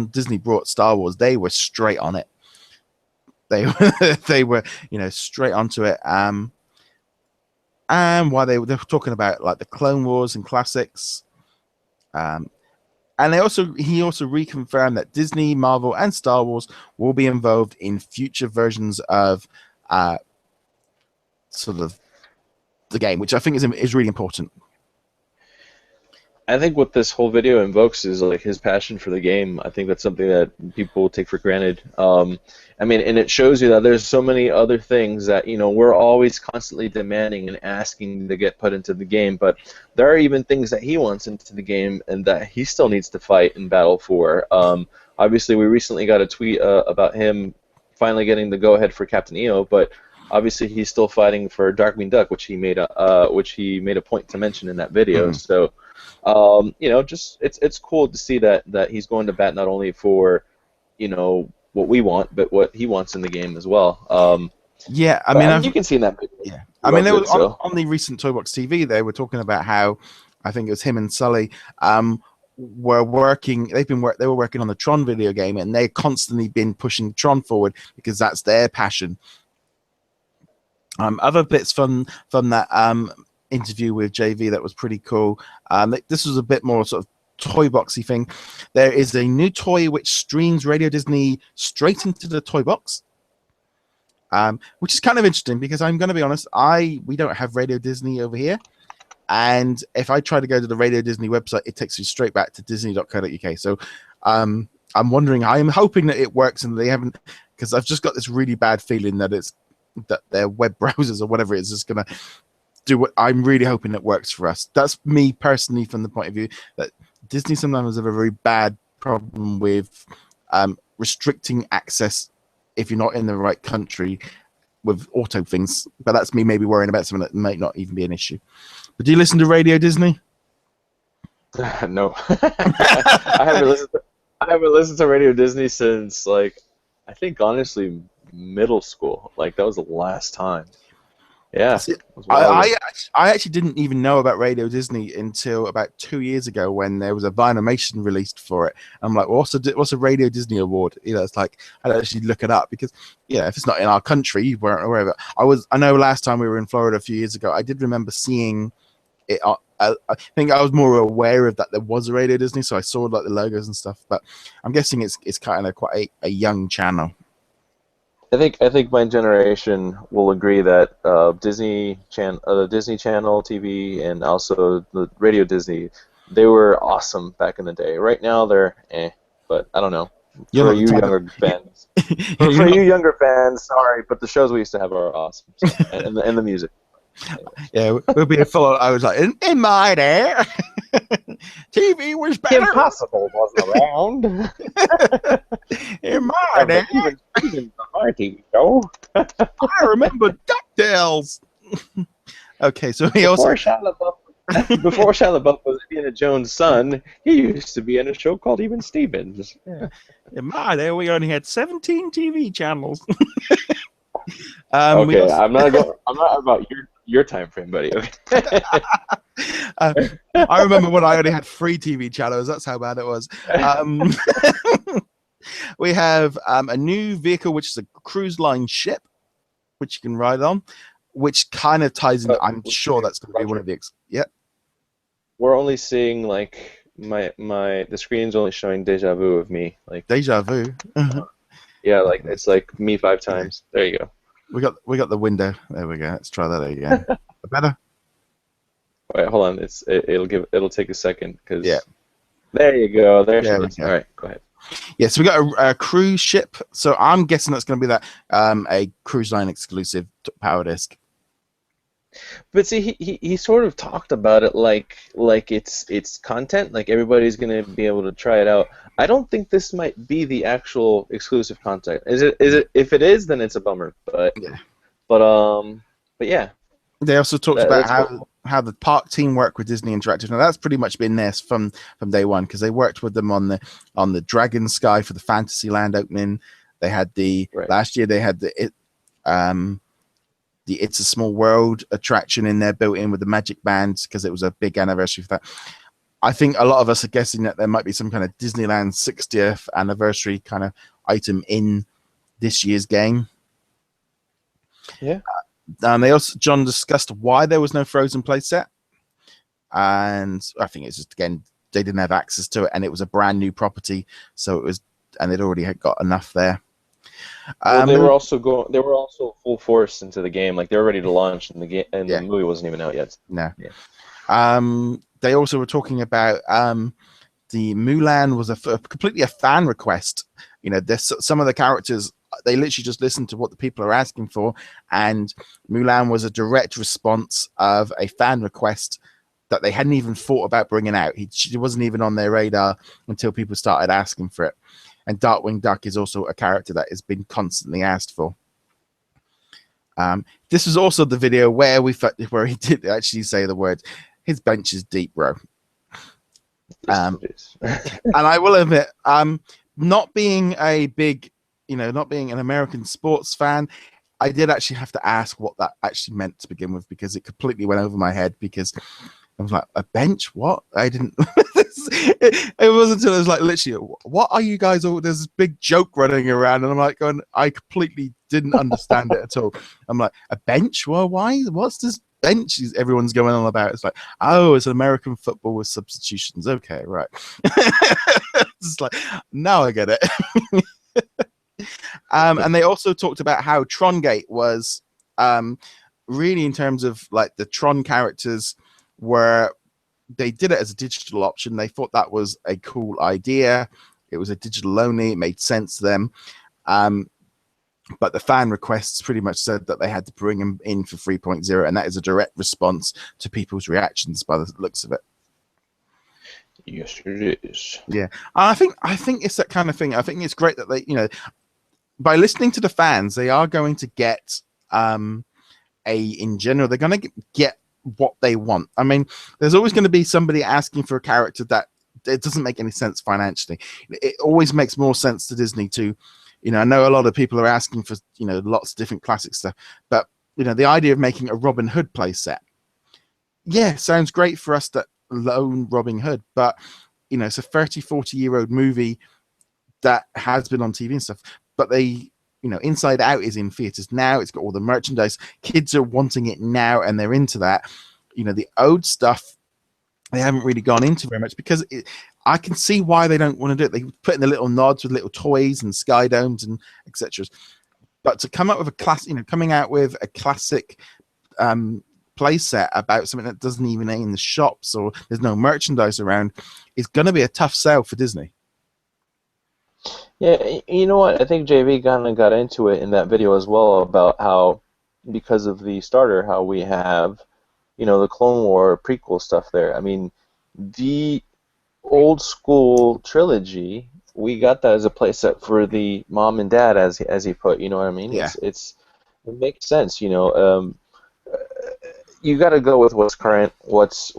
Disney brought Star Wars, they were straight on it. They were straight onto it. And while they were talking about like the Clone Wars and classics, and he also reconfirmed that Disney, Marvel, and Star Wars will be involved in future versions of sort of the game, which I think is really important. I think what this whole video invokes is like his passion for the game. I think that's something that people take for granted. I mean, and it shows you that there's so many other things that we're always constantly demanding and asking to get put into the game, but there are even things that he wants into the game and that he still needs to fight and battle for. Obviously, we recently got a tweet about him finally getting the go-ahead for Captain EO, but obviously he's still fighting for Darkwing Duck, which he made a point to mention in that video. So. Just it's cool to see that he's going to bat not only for, what we want, but what he wants in the game as well. Yeah, I mean, you can see in that video. Yeah, I mean, there was on the recent Toybox TV, they were talking about how, I think it was him and Sully, were working. They were working on the Tron video game, and they've constantly been pushing Tron forward because that's their passion. Other bits from that interview with JV that was pretty cool. This was a bit more sort of toy boxy thing. There is a new toy which streams Radio Disney straight into the toy box, which is kind of interesting because I'm going to be honest, we don't have Radio Disney over here, and if I try to go to the Radio Disney website, it takes you straight back to disney.co.uk. So I'm hoping that it works and they haven't, because I've just got this really bad feeling that their web browsers or whatever it is just going to do what I'm really hoping it works for us. That's me personally, from the point of view that Disney sometimes have a very bad problem with restricting access if you're not in the right country with auto things. But that's me maybe worrying about something that might not even be an issue. But do you listen to Radio Disney? No. I haven't listened to Radio Disney since like I think honestly, middle school. Like that was the last time. Yeah, See, it was a while ago. I actually didn't even know about Radio Disney until about 2 years ago when there was a Vinimation released for it. I'm like, well, what's a Radio Disney award? You know, it's like I had to actually look it up because yeah, if it's not in our country, you weren't aware of it. I know last time we were in Florida a few years ago, I did remember seeing it. I think I was more aware of that there was a Radio Disney, so I saw like the logos and stuff. But I'm guessing it's kind of quite a young channel. I think my generation will agree that the Disney Channel TV and also the Radio Disney, they were awesome back in the day. Right now they're but I don't know. You're For not the you type younger fans, you're for not, you younger fans, sorry, but the shows we used to have are awesome, so, and the music. yeah, we'll be full of, I was like, in my day, TV was better. Impossible wasn't around. In my day, Even my TV show. I remember DuckTales. Okay, so he also Before Shia LaBeouf was Indiana Jones' son, he used to be in a show called Even Stevens. Yeah. in my day we only had 17 TV channels. Okay, I'm not about your time frame, buddy. Okay. I remember when I only had 3 TV channels. That's how bad it was. We have a new vehicle, which is a cruise line ship, which you can ride on, which kind of ties in. I'm sure that's going to be one of the. Yep. We're only seeing like the screen's only showing deja vu of me, like Deja vu. yeah, like it's like me 5 times. There you go. We got the window. There we go. Let's try that again. Better. Wait, hold on. It'll take a second because yeah. There you go. There Yeah, she is. All right, go ahead. Yeah, so we got a cruise ship. So I'm guessing that's going to be that a cruise line exclusive Power Disc. But see, he sort of talked about it like it's content, like everybody's gonna be able to try it out. I don't think this might be the actual exclusive content. Is it? If it is, then it's a bummer. But yeah. But yeah. They also talked about cool. how the park team work with Disney Interactive. Now that's pretty much been there from day one because they worked with them on the Dragon Sky for the Fantasyland opening. They had last year they had the It's a Small World attraction in there built in with the Magic Bands because it was a big anniversary for that. I think a lot of us are guessing that there might be some kind of Disneyland 60th anniversary kind of item in this year's game. Yeah. They also, John discussed why there was no Frozen playset. And I think it's just, again, they didn't have access to it and it was a brand new property. So it was, and they'd already got enough there. Well, they were also full force into the game. Like they were ready to launch, and the movie wasn't even out yet. No. Yeah. They also were talking about the Mulan was completely a fan request. You know, there's some of the characters they literally just listened to what the people are asking for, and Mulan was a direct response of a fan request that they hadn't even thought about bringing out. She wasn't even on their radar until people started asking for it. And Darkwing Duck is also a character that has been constantly asked for. This was also the video where he did actually say the words, "His bench is deep, bro." And I will admit, not being a big, not being an American sports fan, I did actually have to ask what that actually meant to begin with because it completely went over my head because I was like, a bench? What? I didn't. It wasn't until it was like literally, what are you guys all? There's this big joke running around, and I'm like going, I completely didn't understand it at all. I'm like, a bench? Well, why? What's this bench? Everyone's going on about. It's like, oh, it's American football with substitutions. Okay, right. It's like now I get it. And they also talked about how Trongate was really in terms of like the Tron characters were. They did it as a digital option. They thought that was a cool idea. It was a digital only. It made sense to them. But the fan requests pretty much said that they had to bring them in for 3.0, and that is a direct response to people's reactions by the looks of it. Yes, it is. Yeah, and I think it's that kind of thing. I think it's great that they, by listening to the fans, they are going to get in general, they're going to get what they want. I mean, there's always going to be somebody asking for a character that it doesn't make any sense financially. It always makes more sense to Disney to You know, I know a lot of people are asking for, you know, lots of different classic stuff, but you know, the idea of making a Robin Hood play set, yeah, sounds great for us that own Robin Hood, but you know, it's a 30-40-year-old movie that has been on TV and stuff, but they, you know, Inside Out is in theaters now. It's got all the merchandise. Kids are wanting it now, and they're into that. You know, the old stuff they haven't really gone into very much because I can see why they don't want to do it. They put in the little nods with little toys and sky domes and etc. But to come up with a class, you know, coming out with a classic play set about something that doesn't even in the shops or there's no merchandise around is going to be a tough sell for Disney. Yeah, you know what? I think JV kind of got into it in that video as well about how, because of the starter, how we have, you know, the Clone War prequel stuff there. I mean, the old school trilogy, we got that as a playset for the mom and dad, as he put. You know what I mean? Yeah. It makes sense. You know, you got to go with what's current, what's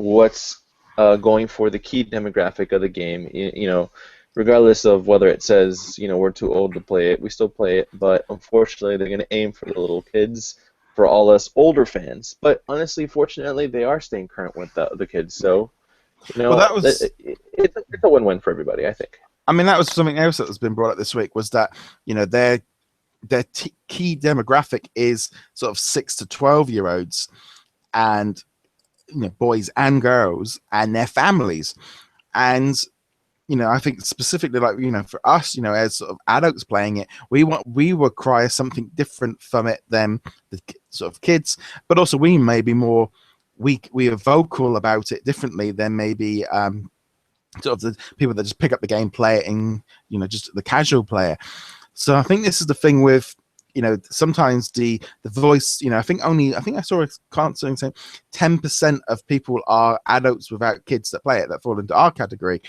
going for the key demographic of the game. You know, regardless of whether it says, you know, we're too old to play it, we still play it. But unfortunately, they're going to aim for the little kids, for all us older fans. But honestly, fortunately, they are staying current with the kids. So, you know, Well, that was it's a win-win for everybody, I think. I mean, that was something else that has been brought up this week, was that, you know, their key demographic is sort of 6 to 12-year-olds, and you know, boys and girls and their families. And you know, I think specifically, like, you know, for us, you know, as sort of adults playing it, we require something different from it than the sort of kids, but also we may be more, we are vocal about it differently than maybe sort of the people that just pick up the game, play it, and you know, just the casual player. So I think this is the thing with, you know, sometimes the voice, you know, I think I saw a comment saying 10% of people are adults without kids that play it, that fall into our category.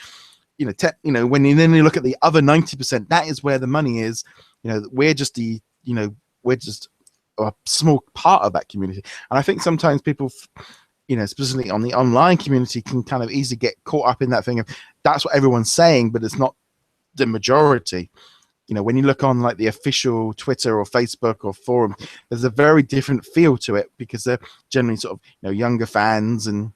You know, when you then you look at the other 90%, that is where the money is. You know, we're just a small part of that community. And I think sometimes people, you know, specifically on the online community, can kind of easily get caught up in that thing of that's what everyone's saying, but it's not the majority. You know, when you look on like the official Twitter or Facebook or forum, there's a very different feel to it because they're generally sort of, you know, younger fans and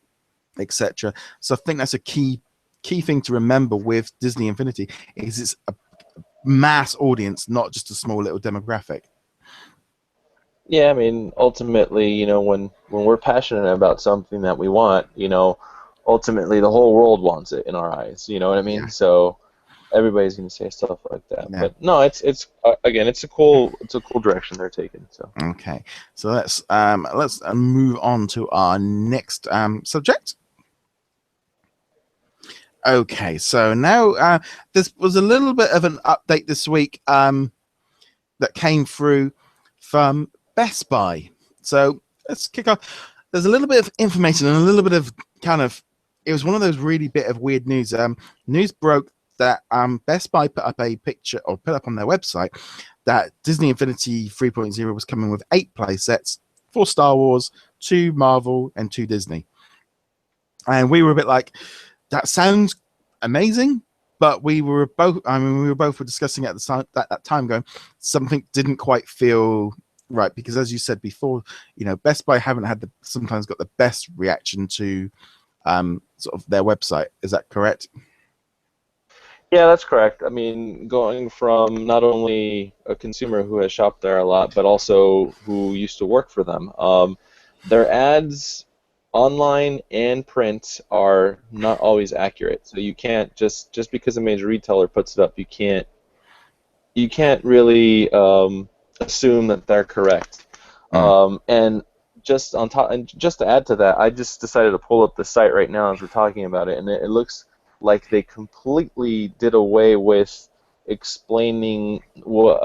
etc. So I think that's a key thing to remember with Disney Infinity, is it's a mass audience, not just a small little demographic. Yeah, I mean, ultimately, you know, when we're passionate about something that we want, you know, ultimately the whole world wants it in our eyes. You know what I mean? Yeah. So everybody's going to say stuff like that. Yeah. But no, it's again, it's a cool direction they're taking. So okay, so let's move on to our next subject. Okay, so now this was a little bit of an update this week that came through from Best Buy. So let's kick off. There's a little bit of information and a little bit of it was one of those really bit of weird news. News broke that Best Buy put up a picture, or put up on their website, that Disney Infinity 3.0 was coming with 8 play sets, 4 Star Wars, 2 Marvel, and 2 Disney. And we were a bit like, that sounds amazing, but we were both discussing at that time, going, something didn't quite feel right, because as you said before, you know, Best Buy haven't had sometimes got the best reaction to sort of their website. Is that correct? yeah, that's correct. I mean, going from not only a consumer who has shopped there a lot, but also who used to work for them, their ads online and print are not always accurate. So you can't just because a major retailer puts it up, you can't really assume that they're correct. And just on top, and just to add to that, I just decided to pull up the site right now as we're talking about it, and it looks like they completely did away with explaining what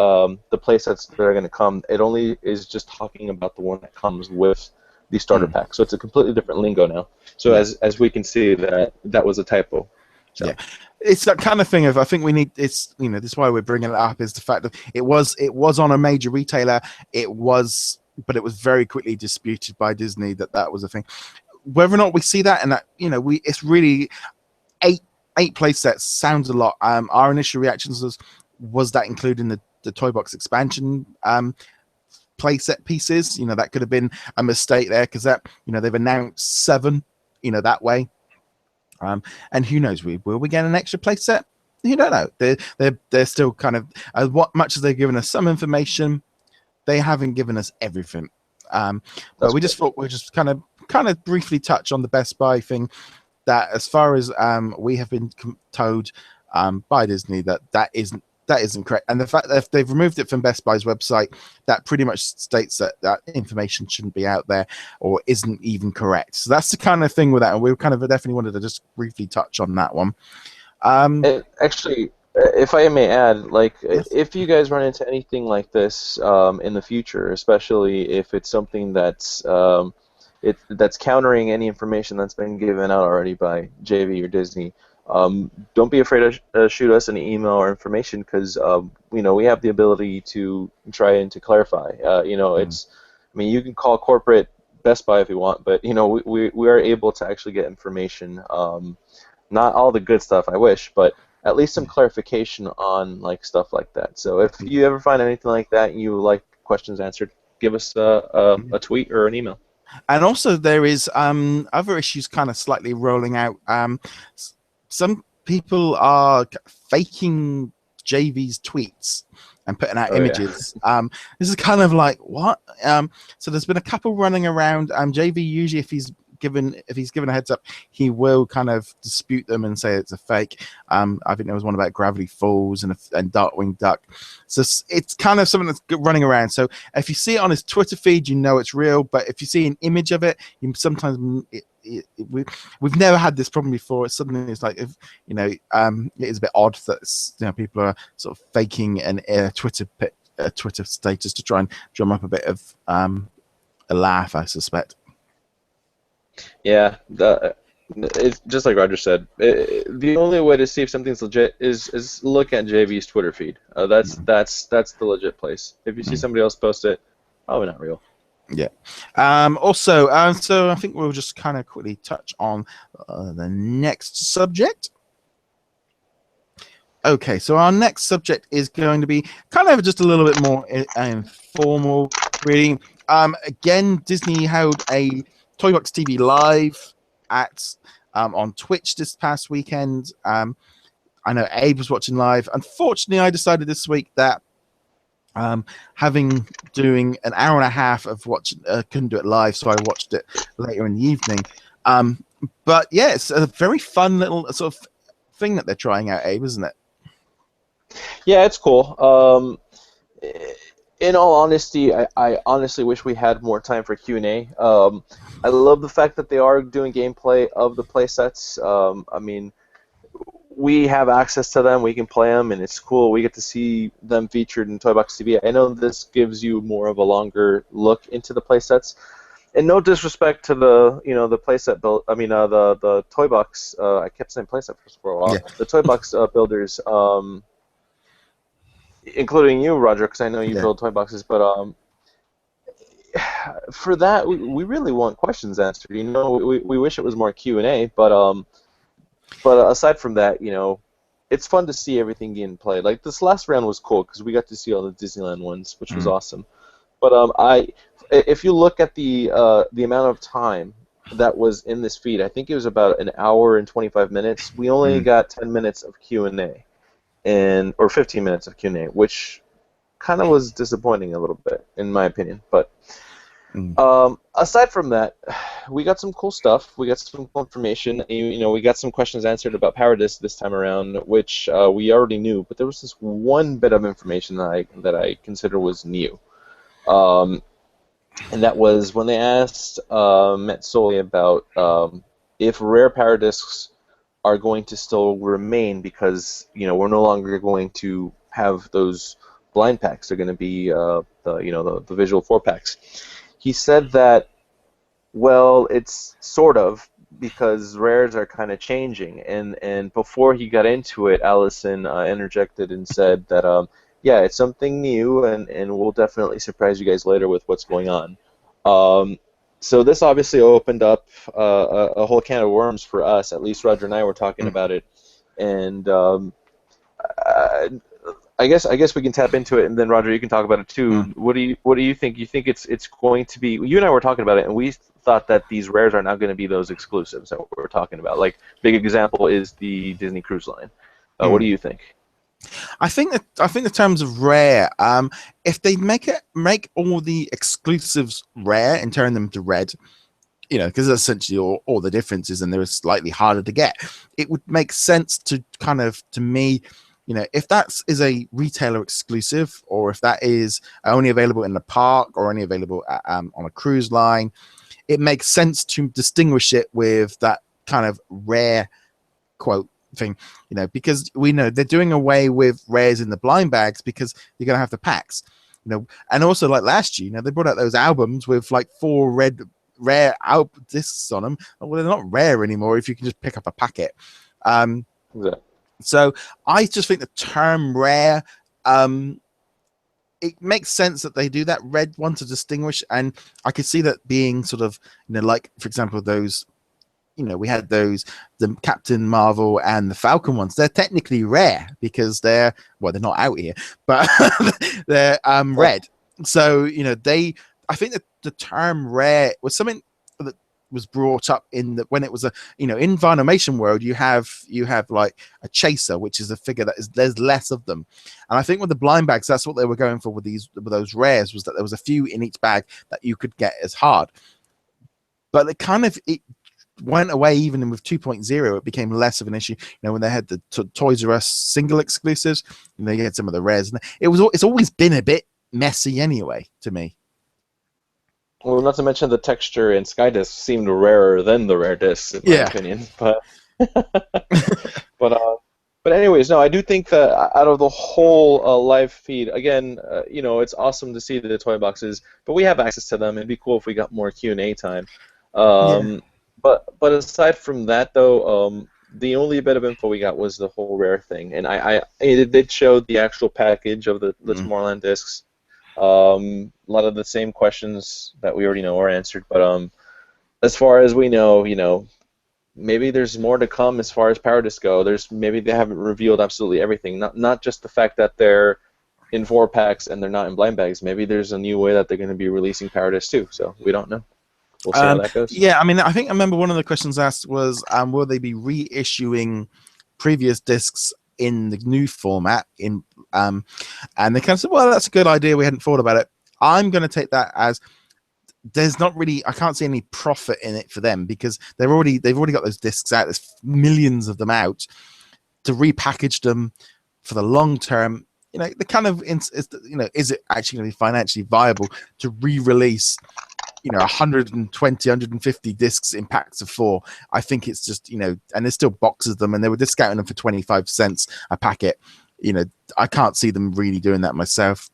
the playsets that are going to come. It only is just talking about the one that comes with the starter pack. So it's a completely different lingo now. So as we can see, that was a typo. So. Yeah, it's that kind of thing of, I think we need, it's, you know, this is why we're bringing it up, is the fact that it was on a major retailer, but it was very quickly disputed by Disney that was a thing. Whether or not we see that, and that, you know, it's really 8 play sets sounds a lot. Our initial reactions was that including the the Toy Box expansion playset pieces. You know, that could have been a mistake there, because that, you know, they've announced 7, you know, that way. And who knows, will we get an extra playset? You don't know. They're still kind of, what much as they've given us some information, they haven't given us everything. But we just thought we'd just kind of briefly touch on the Best Buy thing. That, as far as we have been told by Disney, that isn't correct, and the fact that if they've removed it from Best Buy's website, that pretty much states that information shouldn't be out there or isn't even correct. So that's the kind of thing with that, and we kind of definitely wanted to just briefly touch on that one. Actually, if I may add, like, Yes. if you guys run into anything like this in the future, especially if it's something that's that's countering any information that's been given out already by JV or Disney, don't be afraid to shoot us an email or information, because you know, we have the ability to try and to clarify. You know, it's, I mean, you can call corporate Best Buy if you want, but you know, we are able to actually get information. Not all the good stuff, I wish, but at least some clarification on like stuff like that. So if you ever find anything like that and you like questions answered, give us a tweet or an email. And also there is other issues kind of slightly rolling out. Some people are faking JV's tweets and putting out images. This is kind of like, what? So there's been a couple running around. JV usually, if he's given a heads up, he will kind of dispute them and say it's a fake. I think there was one about Gravity Falls and Darkwing Duck. So it's kind of something that's running around. So if you see it on his Twitter feed, you know it's real. But if you see an image of it, you sometimes we've never had this problem before. It's suddenly, it's like, if you know, it is a bit odd that, you know, people are sort of faking a Twitter status to try and drum up a bit of a laugh, I suspect. Yeah, it's just like Roger said. The only way to see if something's legit is look at JV's Twitter feed. That's the legit place. If you see somebody else post it, probably not real. Yeah. Also, so I think we'll just kind of quickly touch on the next subject. Okay, so our next subject is going to be kind of just a little bit more informal, really. Again, Disney held a Toy Box TV Live at on Twitch this past weekend. I know Abe was watching live. Unfortunately, I decided this week that doing an hour and a half of watching, couldn't do it live, so I watched it later in the evening. But yeah, it's a very fun little sort of thing that they're trying out, Abe, isn't it? Yeah, it's cool. In all honesty, I honestly wish we had more time for Q&A. I love the fact that they are doing gameplay of the playsets. I mean, we have access to them, we can play them, and it's cool. We get to see them featured in Toy Box TV. I know this gives you more of a longer look into the playsets. And no disrespect to the, you know, the playset build. I mean, the Toy Box. I kept saying playset for a while. Yeah. The Toy Box builders, including you, Roger, because I know you build toy boxes. But for that, we really want questions answered. You know, we wish it was more Q&A, but aside from that, you know, it's fun to see everything getting played. Like, this last round was cool because we got to see all the Disneyland ones, which was awesome. But if you look at the amount of time that was in this feed, I think it was about an hour and 25 minutes. We only got 10 minutes of Q&A, or 15 minutes of Q&A, which kind of was disappointing a little bit, in my opinion. But aside from that, we got some cool stuff. We got some cool information. You know, we got some questions answered about Power Discs this time around, which we already knew. But there was this one bit of information that I consider was new. And that was when they asked Matt Soley about if rare Power Discs are going to still remain, because, you know, we're no longer going to have those blind packs. They're going to be the visual 4-packs. He said that, well, it's sort of, because rares are kind of changing. And before he got into it, Allison interjected and said that yeah, it's something new, and we'll definitely surprise you guys later with what's going on. So this obviously opened up a whole can of worms for us. At least Roger and I were talking about it, and I guess we can tap into it, and then Roger, you can talk about it too. Mm. What do you think? You think it's going to be? You and I were talking about it, and we thought that these rares are not going to be those exclusives that we were talking about. Like, big example is the Disney Cruise Line. What do Mm. you think? I think the terms of rare, if they make all the exclusives rare and turn them to red, you know, because essentially all the differences and they're slightly harder to get, it would make sense to kind of, to me, you know, if that is a retailer exclusive, or if that is only available in the park or only available at, on a cruise line, it makes sense to distinguish it with that kind of rare quote thing, you know, because we know they're doing away with rares in the blind bags because you're going to have the packs, you know. And also, like last year, you know, they brought out those albums with like 4 rare discs on them. Well, they're not rare anymore if you can just pick up a packet. Exactly. So I just think the term rare, it makes sense that they do that red one to distinguish, and I could see that being sort of, you know, like for example those, you know, we had those, the Captain Marvel and the Falcon ones. They're technically rare because they're not out here, but they're red. So, you know, I think that the term rare was something that was brought up in the, when it was a, you know, in Vinylmation world, you have like a chaser, which is a figure that is, there's less of them. And I think with the blind bags, that's what they were going for with those rares, was that there was a few in each bag that you could get as hard. But it went away even with 2.0. It became less of an issue, you know, when they had the Toys R Us single exclusives, and they had some of the rares, and it's always been a bit messy anyway to me. Well, not to mention the texture in Sky Discs seemed rarer than the rare discs, in my opinion. But but anyways, no, I do think that out of the whole live feed, again, you know, it's awesome to see the toy boxes, but we have access to them. It'd be cool if we got more Q&A time. But aside from that, though, the only bit of info we got was the whole rare thing, and it did show the actual package of the Tomorrowland discs. A lot of the same questions that we already know are answered, but as far as we know, you know, maybe there's more to come as far as Power Discs go. Maybe they haven't revealed absolutely everything. Not just the fact that they're in 4 packs and they're not in blind bags. Maybe there's a new way that they're going to be releasing Power Discs too. So we don't know. We'll see how that goes. Yeah, I mean, I remember one of the questions asked was, will they be reissuing previous discs in the new format? And they kind of said, well, that's a good idea. We hadn't thought about it. I'm going to take that as there's not really, I can't see any profit in it for them, because they've already got those discs out. There's millions of them out. To repackage them for the long term, you know, the kind of, you know, is it actually going to be financially viable to re-release, you know, 120, 150 discs in packs of 4? I think it's just, you know, and there's still boxes of them, and they were discounting them for 25 cents a packet. You know, I can't see them really doing that myself.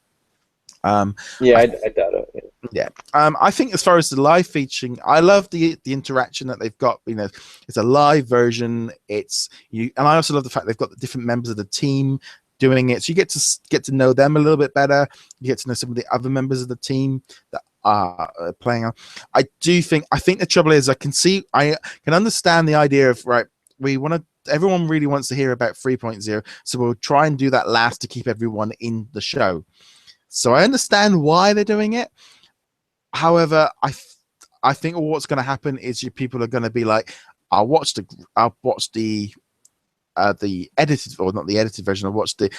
I doubt it. Yeah. I think as far as the live featuring, I love the interaction that they've got. You know, it's a live version. It's you, and I also love the fact they've got the different members of the team doing it, so you get to know them a little bit better. You get to know some of the other members of the team that are playing on. I think the trouble is, I can understand the idea of, right, everyone really wants to hear about 3.0, so we'll try and do that last to keep everyone in the show. So I understand why they're doing it. However, I think what's going to happen is people are going to be like, I'll watch the edited, or not the edited version. I'll watch the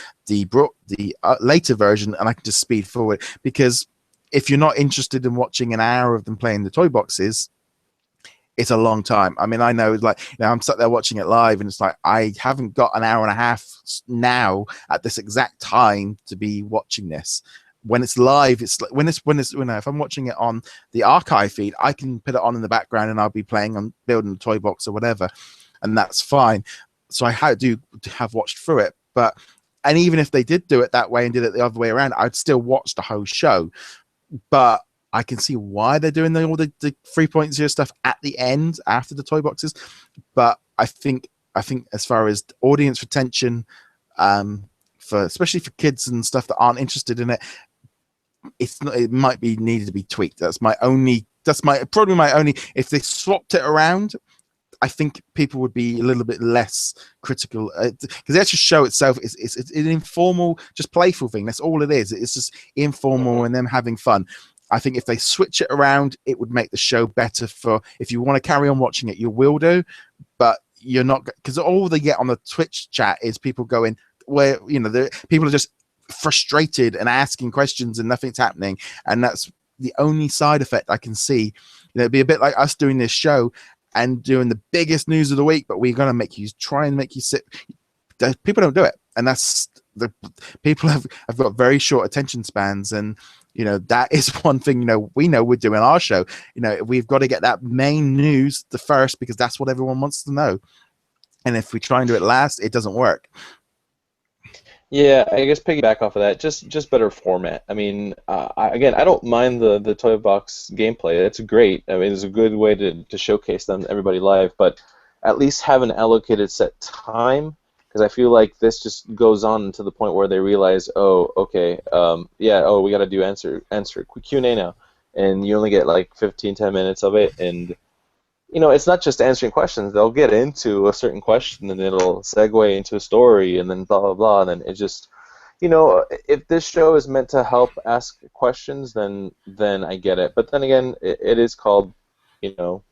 later version, and I can just speed forward, because if you're not interested in watching an hour of them playing the toy boxes, it's a long time. I mean, I know, like, you know, I'm sat there watching it live, and it's like, I haven't got an hour and a half now at this exact time to be watching this. When it's live, it's like, when if I'm watching it on the archive feed, I can put it on in the background, and I'll be playing on building a toy box or whatever, and that's fine. So I have watched through it, and even if they did do it that way and did it the other way around, I'd still watch the whole show. But I can see why they're doing all the 3.0 stuff at the end after the toy boxes. But I think as far as audience retention, especially for kids and stuff that aren't interested in it, it might be needed to be tweaked. That's probably my only. If they swapped it around, I think people would be a little bit less critical because the actual show itself is an informal, just playful thing. That's all it is. It's just informal and them having fun. I think if they switch it around, it would make the show better. For if you want to carry on watching it, you will do, but you're not, because all they get on the Twitch chat is people going where, you know, the people are just frustrated and asking questions and nothing's happening, and that's the only side effect I can see. You know, it'd be a bit like us doing this show and doing the biggest news of the week, but we're going to make you try and make you sit. People don't do it, and that's the people have got very short attention spans, and you know that is one thing. You know, we know we're doing our show. You know, we've got to get that main news the first because that's what everyone wants to know. And if we try and do it last, it doesn't work. Yeah, I guess piggyback off of that, just better format. I mean, again, I don't mind the toy box gameplay. It's great. I mean, it's a good way to showcase them to everybody live. But at least have an allocated set time, because I feel like this just goes on to the point where they realize, oh, okay, yeah, oh, we got to do answer Q&A now, and you only get like 10 minutes of it, and you know, it's not just answering questions. They'll get into a certain question, and it'll segue into a story, and then blah, blah, blah. And then it just, you know, if this show is meant to help ask questions, then I get it. But then again, it is called, you know,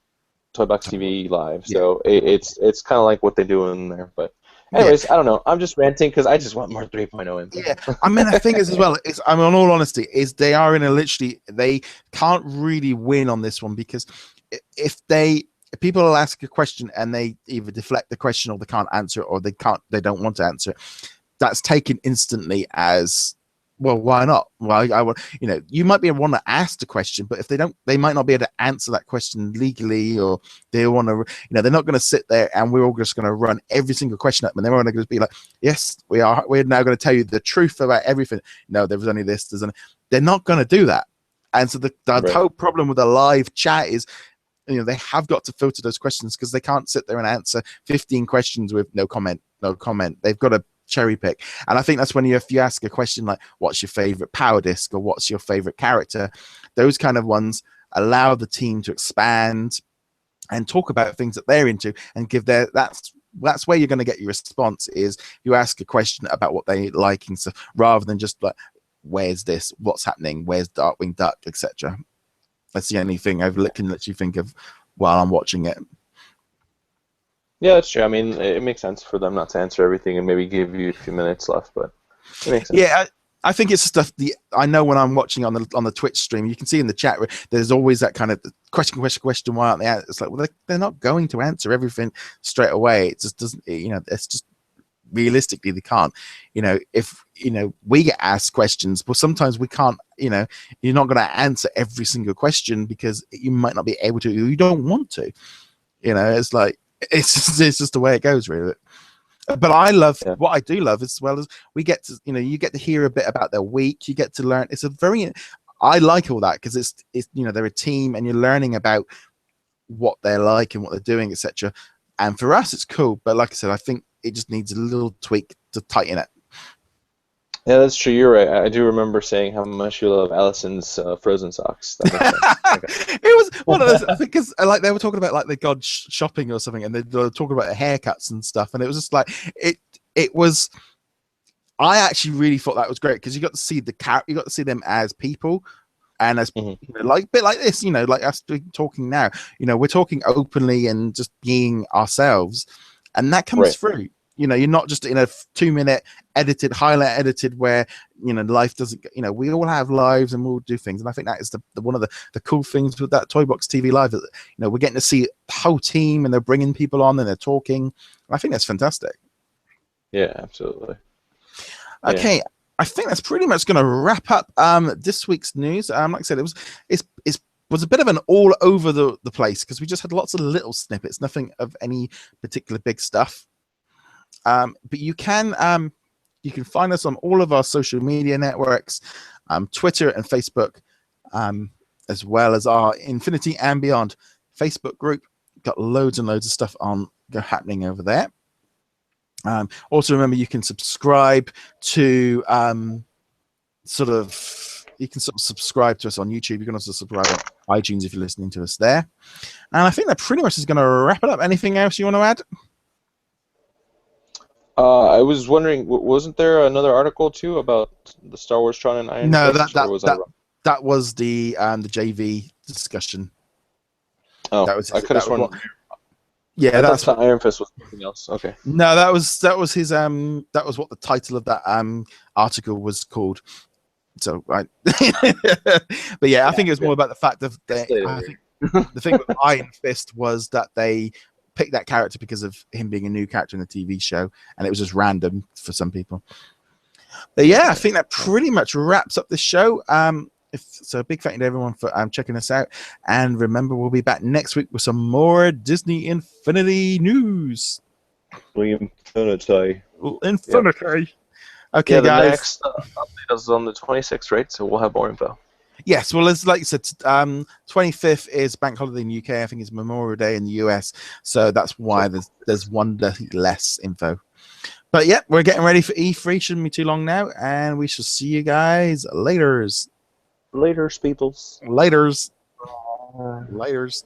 Toy Box TV Live. So it's kind of like what they do in there. But anyways, I don't know. I'm just ranting because I just want more 3.0 in. Yeah, I mean, the thing is as well, I mean, in all honesty, is they are in a literally, they can't really win on this one, because if people will ask a question and they either deflect the question or they can't answer it, or they don't want to answer it, that's taken instantly as, well, why not? Well, I want, you know, you might be one to ask the question, but if they might not be able to answer that question legally, or they want to, you know, they're not going to sit there and we're all just going to run every single question at them, and they're all going to be like, yes, we're now going to tell you the truth about everything. No, there was only this. They're not going to do that. And so the whole problem with a live chat is, you know, they have got to filter those questions, because they can't sit there and answer 15 questions with no comment. They've got to cherry pick. And I think that's when if you ask a question like, what's your favorite Power Disc, or what's your favorite character, those kind of ones allow the team to expand and talk about things that they're into and give that's where you're going to get your response, is you ask a question about what they like, and so rather than just like, where's this, what's happening, where's Darkwing Duck, etc. That's the only thing I can let you think of while I'm watching it. Yeah, that's true. I mean, it makes sense for them not to answer everything and maybe give you a few minutes left, but it makes sense. Yeah, I think it's stuff. I know when I'm watching on the Twitch stream, you can see in the chat there's always that kind of question. Why aren't they? It's like, well, they're not going to answer everything straight away. It just doesn't. You know, it's just realistically they can't. You know, if you know we get asked questions, well, sometimes we can't. You know, you're not going to answer every single question because you might not be able to. You don't want to. You know, it's like it's just the way it goes, really. But I love what I do love, as well as we get to, you know, you get to hear a bit about their week. You get to learn. It's a very, I like all that, because it's you know, they're a team and you're learning about what they're like and what they're doing, etc. And for us, it's cool. But like I said, I think it just needs a little tweak to tighten it. Yeah, that's true. You're right. I do remember saying how much you love Allison's Frozen socks. That makes sense. Okay. It was one of those, I think, because like they were talking about like they'd gone shopping or something, and they were talking about haircuts and stuff, and it was just like it was. I actually really thought that was great, because you got to see you got to see them as people, and as you know, like a bit like this, you know, like us talking now. You know, we're talking openly and just being ourselves, and that comes through. You know, you're not just in a 2-minute highlight edited where, you know, life doesn't, you know, we all have lives and we'll do things. And I think that is the one of the cool things with that Toy Box TV Live, that, you know, we're getting to see the whole team and they're bringing people on and they're talking. I think that's fantastic. Yeah, absolutely. Okay. Yeah. I think that's pretty much going to wrap up this week's news. Like I said, it was a bit of an all over the place, because we just had lots of little snippets, nothing of any particular big stuff. But you can find us on all of our social media networks, Twitter and Facebook, as well as our Infinity and Beyond Facebook group. Got loads and loads of stuff happening over there. Also remember, you can subscribe to sort of You can sort of subscribe to us on YouTube. You can also subscribe on iTunes if you're listening to us there. And I think that pretty much is going to wrap it up. Anything else you want to add? I was wondering, wasn't there another article too about the Star Wars Tron and Iron No, Fist, or was I wrong? that was the JV discussion. Oh, that was I could have sworn. Yeah, that's what Iron Fist was something else. Okay. No, that was his that was what the title of that article was called. So right, but yeah, I think it was more about the fact of I think the thing with Iron Fist was that they picked that character because of him being a new character in the TV show, and it was just random for some people. But yeah, I think that pretty much wraps up the show. So big thank you to everyone for checking us out, and remember, we'll be back next week with some more Disney Infinity news. Infinity. Infinity. Yep. Okay, yeah, the guys. Next update is on the 26th, right? So we'll have more info. Yes, well, as like you said, 25th is Bank Holiday in the UK. I think it's Memorial Day in the US, so that's why there's one day less info. But yeah, we're getting ready for E3. Shouldn't be too long now, and we shall see you guys later. Laters, peoples. Laters. Laters.